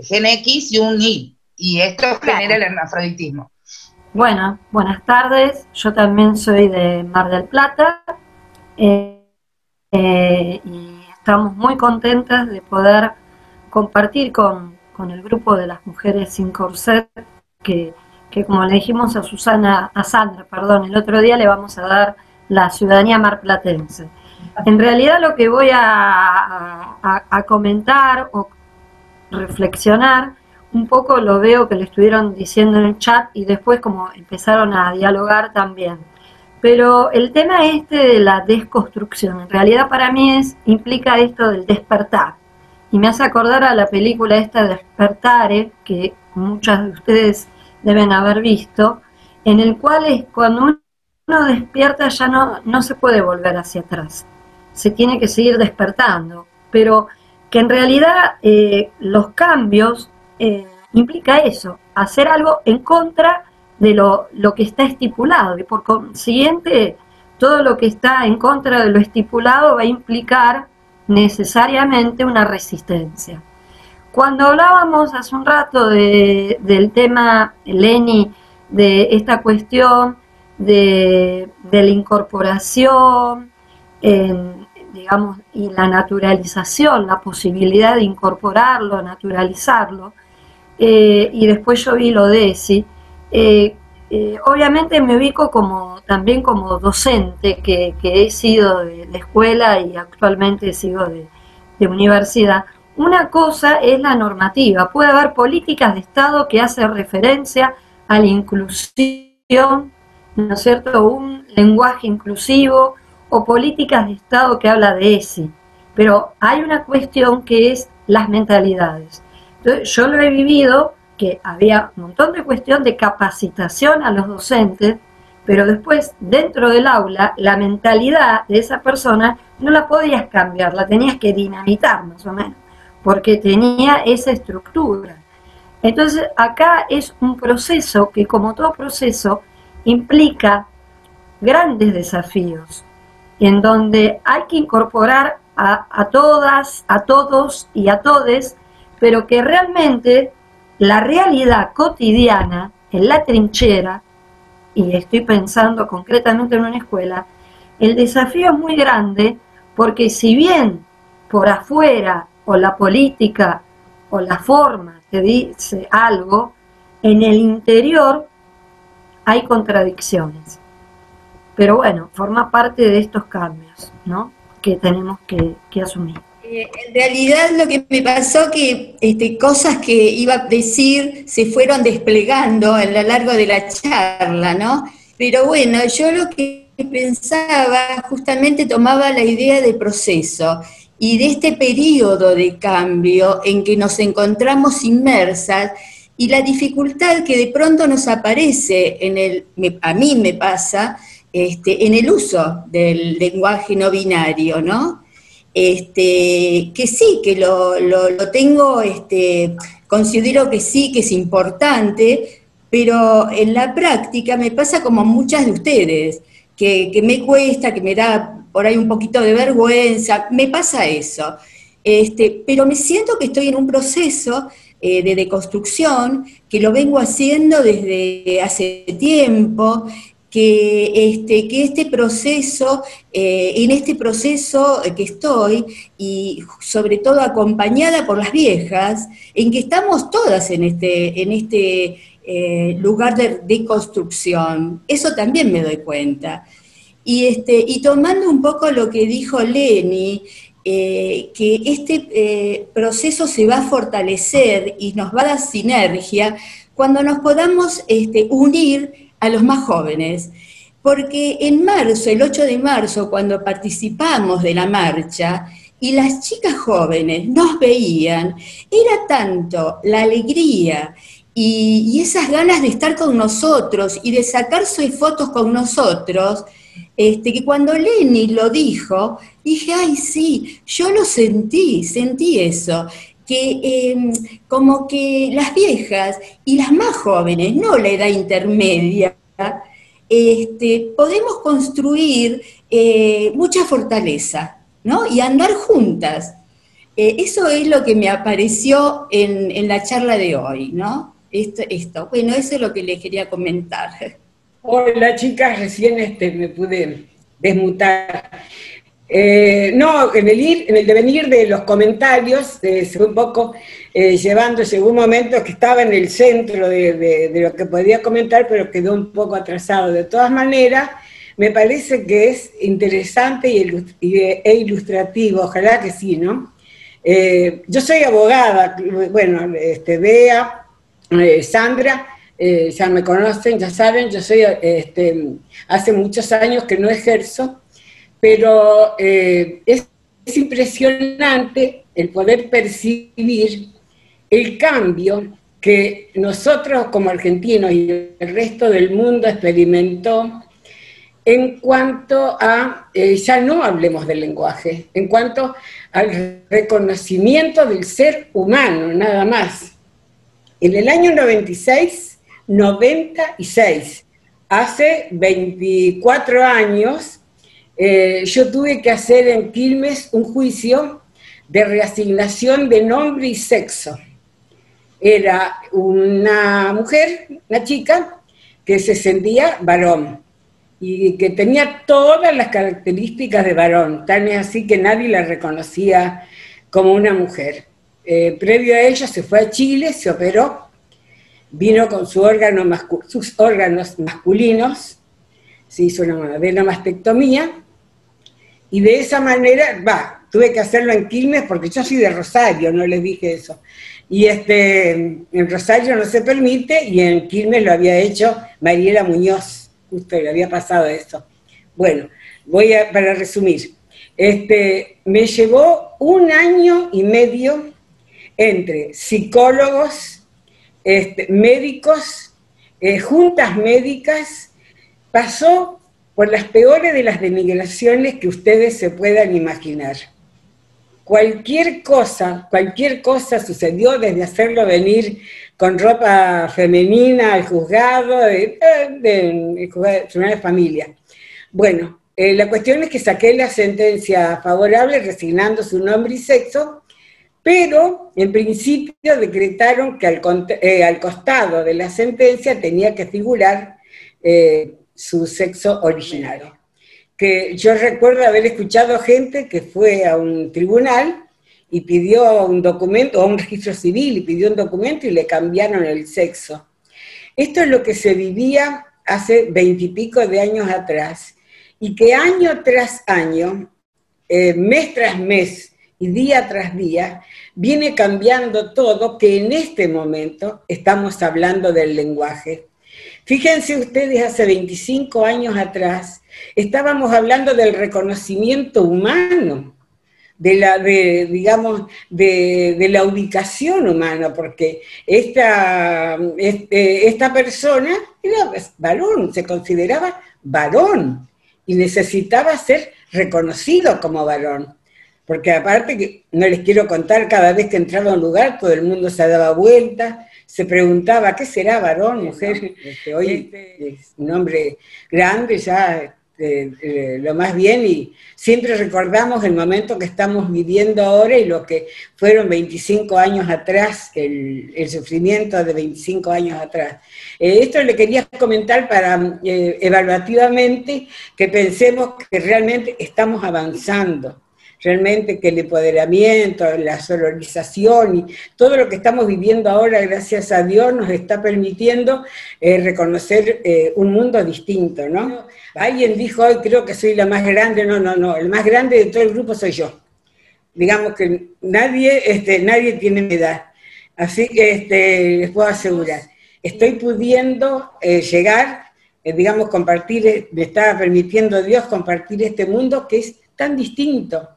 gen X y un Y. Y esto genera el hermafroditismo. Bueno, buenas tardes. Yo también soy de Mar del Plata y estamos muy contentas de poder compartir con el grupo de las mujeres sin corset, que como le dijimos a Sandra, el otro día le vamos a dar la ciudadanía marplatense. En realidad lo que voy a comentar o reflexionar, un poco lo veo que le estuvieron diciendo en el chat y después como empezaron a dialogar también. Pero el tema de la desconstrucción, en realidad para mí implica esto del despertar. Y me hace acordar a la película esta Despertare, que muchas de ustedes deben haber visto, en el cual es cuando uno despierta ya no se puede volver hacia atrás. Se tiene que seguir despertando. Pero que en realidad los cambios implica eso, hacer algo en contra de lo que está estipulado, y por consiguiente todo lo que está en contra de lo estipulado va a implicar necesariamente una resistencia. Cuando hablábamos hace un rato del tema, Leni, de esta cuestión de la incorporación, digamos, y la naturalización, la posibilidad de incorporarlo, naturalizarlo, y después yo vi lo de ESI, obviamente me ubico también como docente, que he sido de escuela y actualmente sigo de universidad. Una cosa es la normativa, puede haber políticas de Estado que hacen referencia a la inclusión, ¿no es cierto?, un lenguaje inclusivo, o políticas de Estado que habla de ESI, pero hay una cuestión que es las mentalidades. Entonces, yo lo he vivido, que había un montón de cuestión de capacitación a los docentes, pero después, dentro del aula, la mentalidad de esa persona no la podías cambiar, la tenías que dinamitar más o menos, porque tenía esa estructura. Entonces, acá es un proceso que, como todo proceso, implica grandes desafíos, en donde hay que incorporar a todas, a todos y a todes, pero que realmente la realidad cotidiana, en la trinchera, y estoy pensando concretamente en una escuela, el desafío es muy grande, porque si bien por afuera, o la política, o la forma te dice algo, en el interior hay contradicciones. Pero bueno, forma parte de estos cambios, ¿no?, que tenemos que asumir. En realidad lo que me pasó que cosas que iba a decir se fueron desplegando a lo largo de la charla, ¿no? Pero bueno, yo lo que pensaba, justamente tomaba la idea de proceso y de este periodo de cambio en que nos encontramos inmersas, y la dificultad que de pronto nos aparece a mí me pasa, en el uso del lenguaje no binario, ¿no? Que sí, que lo tengo, considero que sí, que es importante, pero en la práctica me pasa como a muchas de ustedes, que me cuesta, que me da por ahí un poquito de vergüenza, me pasa eso. Pero me siento que estoy en un proceso de deconstrucción, que lo vengo haciendo desde hace tiempo, que este proceso, en este proceso que estoy, y sobre todo acompañada por las viejas, en que estamos todas en este lugar de deconstrucción, eso también me doy cuenta. Y tomando un poco lo que dijo Leni, que este proceso se va a fortalecer y nos va a dar sinergia cuando nos podamos unir a los más jóvenes. Porque en marzo, el 8 de marzo, cuando participamos de la marcha, y las chicas jóvenes nos veían, era tanto la alegría y esas ganas de estar con nosotros y de sacarse fotos con nosotros, que cuando Leni lo dijo, dije, ay sí, yo lo sentí eso, que como que las viejas y las más jóvenes, no la edad intermedia, podemos construir mucha fortaleza, ¿no? Y andar juntas. Eso es lo que me apareció en la charla de hoy, ¿no? Bueno, eso es lo que les quería comentar. Hola chicas, recién me pude desmutar. No, en el devenir de los comentarios se fue un poco llegó un momento que estaba en el centro de lo que podía comentar, pero quedó un poco atrasado. De todas maneras, me parece que es interesante e ilustrativo, ojalá que sí, ¿no? Yo soy abogada, bueno, Bea, Sandra, ya me conocen, ya saben, yo soy, hace muchos años que no ejerzo, pero es impresionante el poder percibir el cambio que nosotros como argentinos y el resto del mundo experimentó en cuanto a, ya no hablemos del lenguaje, en cuanto al reconocimiento del ser humano, nada más. En el año 96, hace 24 años, yo tuve que hacer en Quilmes un juicio de reasignación de nombre y sexo. Era una mujer, una chica, que se sentía varón y que tenía todas las características de varón, tan es así que nadie la reconocía como una mujer. Previo a ello se fue a Chile, se operó, vino con sus órganos masculinos, se hizo una adenomastectomía, y de esa manera, tuve que hacerlo en Quilmes porque yo soy de Rosario, no les dije eso. Y en Rosario no se permite, y en Quilmes lo había hecho Mariela Muñoz, justo le había pasado eso. Bueno, para resumir, me llevó 1 año y medio entre psicólogos, médicos, juntas médicas, pasó por las peores de las denigraciones que ustedes se puedan imaginar. Cualquier cosa sucedió, desde hacerlo venir con ropa femenina al juzgado, de Tribunal de Familia. Bueno, la cuestión es que saqué la sentencia favorable resignando su nombre y sexo, pero en principio decretaron que al costado de la sentencia tenía que figurar su sexo originario. Que yo recuerdo haber escuchado gente que fue a un tribunal y pidió un documento, o a un registro civil, y pidió un documento y le cambiaron el sexo. Esto es lo que se vivía hace 20 y pico de años atrás, y que año tras año, mes tras mes y día tras día, viene cambiando todo, que en este momento estamos hablando del lenguaje. Fíjense ustedes, hace 25 años atrás, estábamos hablando del reconocimiento humano. digamos, de la ubicación humana, porque esta persona era varón, se consideraba varón, y necesitaba ser reconocido como varón. Porque aparte, que no les quiero contar, cada vez que entraba a un lugar, todo el mundo se daba vuelta, se preguntaba, ¿qué será varón, mujer? Hoy es un hombre grande ya, lo más bien, y siempre recordamos el momento que estamos viviendo ahora y lo que fueron 25 años atrás, el sufrimiento de 25 años atrás. Esto le quería comentar para evaluativamente que pensemos que realmente estamos avanzando, realmente que el empoderamiento, la sororización y todo lo que estamos viviendo ahora, gracias a Dios, nos está permitiendo reconocer un mundo distinto, ¿no? Alguien dijo hoy, creo que soy la más grande, no, el más grande de todo el grupo soy yo. Digamos que nadie tiene mi edad, así que les puedo asegurar, estoy pudiendo llegar, digamos, compartir, me está permitiendo Dios compartir este mundo que es tan distinto,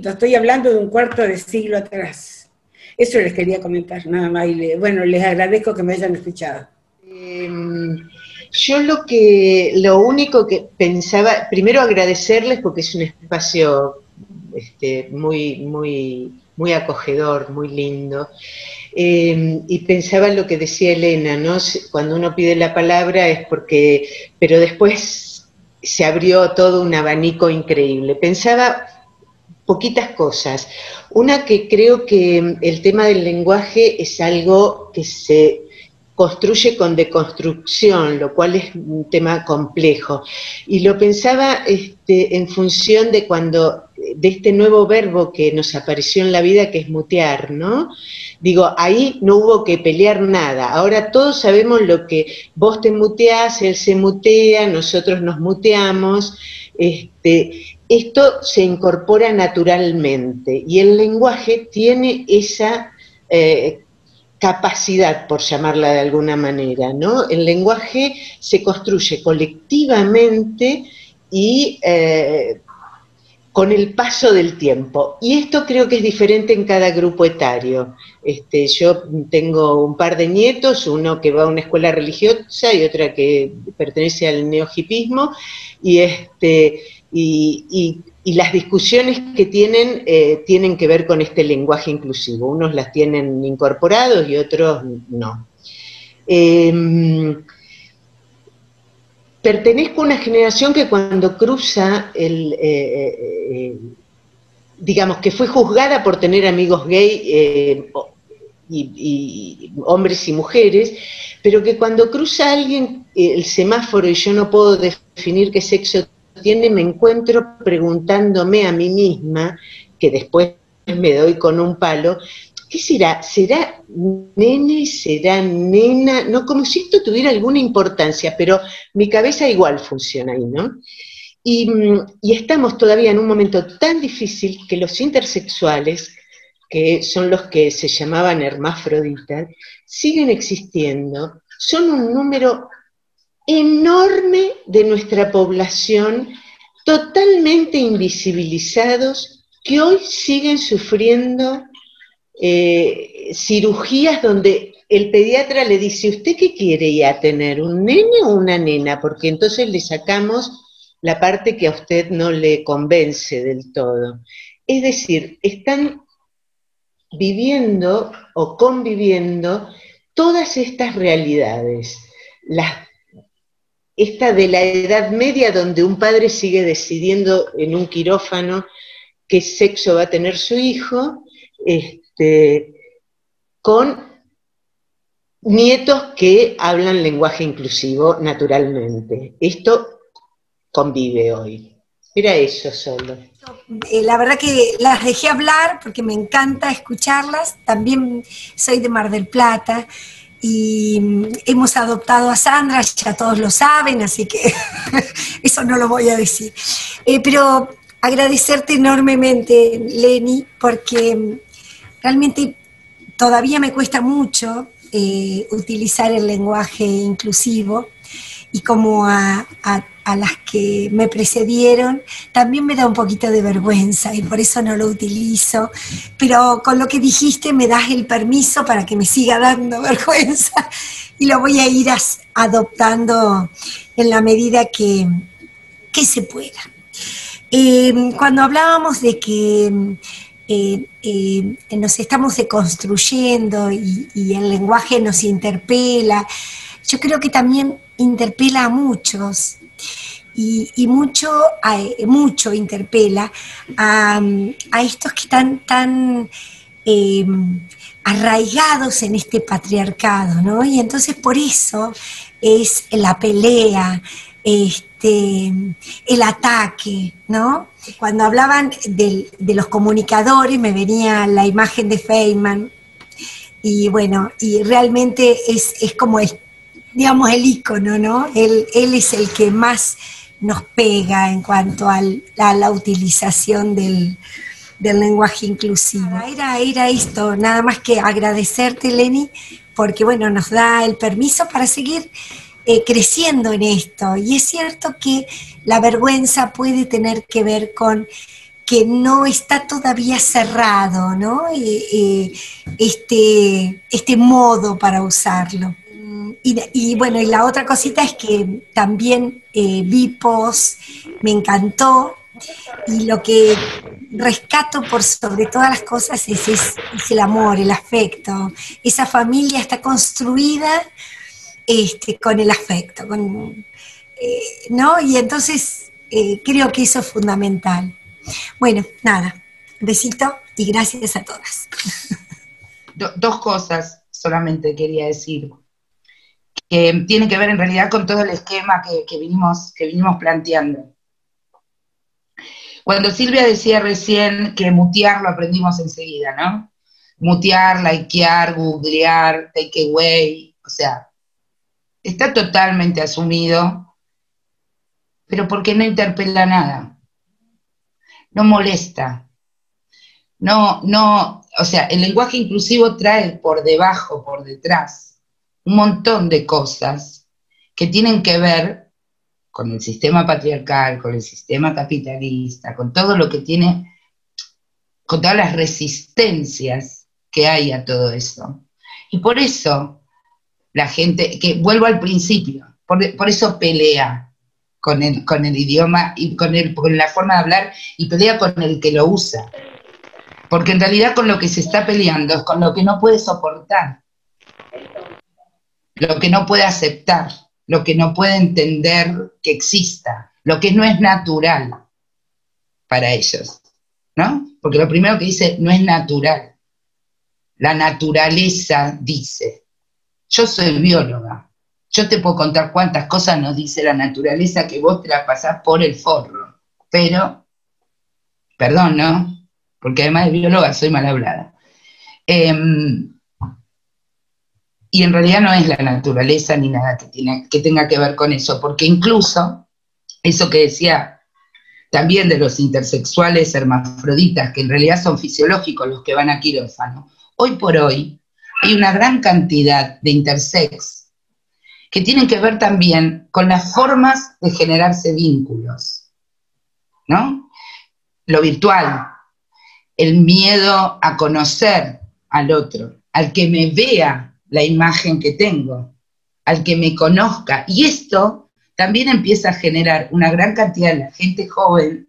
estoy hablando de un cuarto de siglo atrás. Eso les quería comentar, nada más, y bueno, les agradezco que me hayan escuchado. Yo lo único que pensaba, primero agradecerles porque es un espacio muy acogedor, muy lindo, y pensaba en lo que decía Elena, ¿no? Cuando uno pide la palabra es porque, pero después se abrió todo un abanico increíble. Pensaba poquitas cosas. Una, que creo que el tema del lenguaje es algo que se construye con deconstrucción, lo cual es un tema complejo. Y lo pensaba en función de este nuevo verbo que nos apareció en la vida, que es mutear, ¿no? Digo, ahí no hubo que pelear nada. Ahora todos sabemos lo que vos te muteás, él se mutea, nosotros nos muteamos. Esto se incorpora naturalmente y el lenguaje tiene esa capacidad, por llamarla de alguna manera, ¿no? El lenguaje se construye colectivamente y con el paso del tiempo. Y esto creo que es diferente en cada grupo etario. Yo tengo un par de nietos, uno que va a una escuela religiosa y otra que pertenece al neohipismo, y las discusiones que tienen que ver con este lenguaje inclusivo. Unos las tienen incorporados y otros no. Pertenezco a una generación que cuando cruza digamos que fue juzgada por tener amigos gay, y hombres y mujeres, pero que cuando cruza alguien el semáforo y yo no puedo definir qué sexo tiene, me encuentro preguntándome a mí misma, que después me doy con un palo, ¿qué será? ¿Será nene? ¿Será nena? No, como si esto tuviera alguna importancia, pero mi cabeza igual funciona ahí, ¿no? Y estamos todavía en un momento tan difícil que los intersexuales, que son los que se llamaban hermafroditas, siguen existiendo, son un número enorme de nuestra población, totalmente invisibilizados, que hoy siguen sufriendo cirugías donde el pediatra le dice, ¿usted qué quiere ya tener, un nene o una nena? Porque entonces le sacamos la parte que a usted no le convence del todo. Es decir, están viviendo o conviviendo todas estas realidades, esta de la Edad Media, donde un padre sigue decidiendo en un quirófano qué sexo va a tener su hijo, con nietos que hablan lenguaje inclusivo naturalmente. Esto convive hoy. Era eso solo. La verdad que las dejé hablar porque me encanta escucharlas. También soy de Mar del Plata y hemos adoptado a Sandra, ya todos lo saben, así que eso no lo voy a decir. Pero agradecerte enormemente, Leni, porque realmente todavía me cuesta mucho utilizar el lenguaje inclusivo, y como a a las que me precedieron, también me da un poquito de vergüenza y por eso no lo utilizo, pero con lo que dijiste me das el permiso para que me siga dando vergüenza y lo voy a ir adoptando en la medida que se pueda. Cuando hablábamos de que nos estamos deconstruyendo y el lenguaje nos interpela, yo creo que también interpela a muchos y mucho interpela a estos que están tan arraigados en este patriarcado, ¿no? Y entonces por eso es la pelea, el ataque, ¿no? Cuando hablaban de los comunicadores me venía la imagen de Feynman y bueno, y realmente es como digamos el ícono, ¿no? Él es el que más nos pega en cuanto a la utilización del lenguaje inclusivo. Era esto, nada más que agradecerte, Leni, porque bueno, nos da el permiso para seguir creciendo en esto. Y es cierto que la vergüenza puede tener que ver con que no está todavía cerrado, ¿no? Este modo para usarlo. Y bueno, y la otra cosita es que también vi post, me encantó, y lo que rescato por sobre todas las cosas es el amor, el afecto. Esa familia está construida con el afecto, ¿no? Y entonces creo que eso es fundamental. Bueno, nada, besito y gracias a todas. Dos cosas solamente quería decir, que tiene que ver en realidad con todo el esquema que vinimos planteando. Cuando Silvia decía recién que mutear lo aprendimos enseguida, ¿no? Mutear, likear, googlear, take away, o sea, está totalmente asumido, pero porque no interpela nada, no molesta, o sea, el lenguaje inclusivo trae por debajo, por detrás, un montón de cosas que tienen que ver con el sistema patriarcal, con el sistema capitalista, con todo lo que tiene, con todas las resistencias que hay a todo eso. Y por eso la gente, que vuelvo al principio, por eso pelea con el idioma y con la forma de hablar, y pelea con el que lo usa. Porque en realidad con lo que se está peleando es con lo que no puede soportar, lo que no puede aceptar, lo que no puede entender que exista, lo que no es natural para ellos, ¿no? Porque lo primero que dice, no es natural. La naturaleza dice. Yo soy bióloga, yo te puedo contar cuántas cosas nos dice la naturaleza que vos te la pasás por el forro, pero, perdón, ¿no? Porque además de bióloga soy mal hablada. Y en realidad no es la naturaleza ni nada que tenga que ver con eso, porque incluso eso que decía también de los intersexuales hermafroditas, que en realidad son fisiológicos los que van a quirófano, hoy por hoy hay una gran cantidad de intersex que tienen que ver también con las formas de generarse vínculos, ¿no? Lo virtual, el miedo a conocer al otro, al que me vea la imagen que tengo, al que me conozca. Y esto también empieza a generar una gran cantidad de la gente joven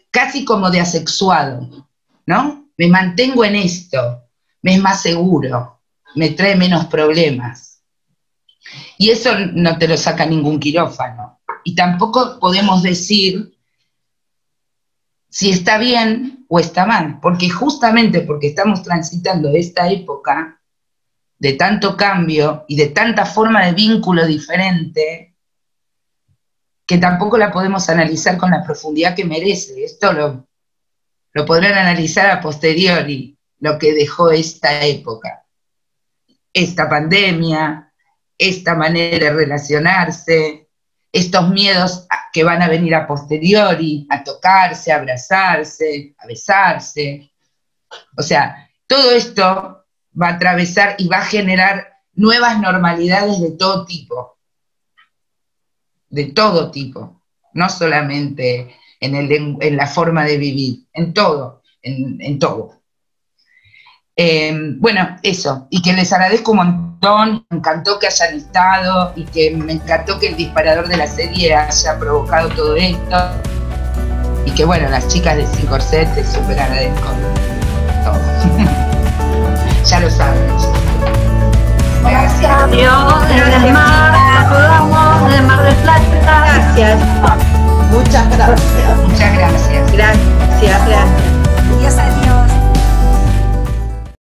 casi como de asexuado, ¿no? Me mantengo en esto, me es más seguro, me trae menos problemas. Y eso no te lo saca ningún quirófano. Y tampoco podemos decir si está bien o está mal, porque justamente porque estamos transitando esta época de tanto cambio y de tanta forma de vínculo diferente, que tampoco la podemos analizar con la profundidad que merece. Esto lo podrán analizar a posteriori, lo que dejó esta época, esta pandemia, esta manera de relacionarse, estos miedos que van a venir a posteriori, a tocarse, a abrazarse, a besarse. O sea, todo esto va a atravesar y va a generar nuevas normalidades de todo tipo. de todo tipo, no solamente en la forma de vivir, en todo, en todo. Bueno, eso, y que les agradezco un montón, me encantó que hayan estado y que me encantó que el disparador de la serie haya provocado todo esto y que bueno, las chicas de Sin Corset te súper agradezco todo. Ya lo saben. Gracias. Desde Mar, saludamos de Mar del Plata. Gracias. Muchas gracias. Muchas gracias. Gracias.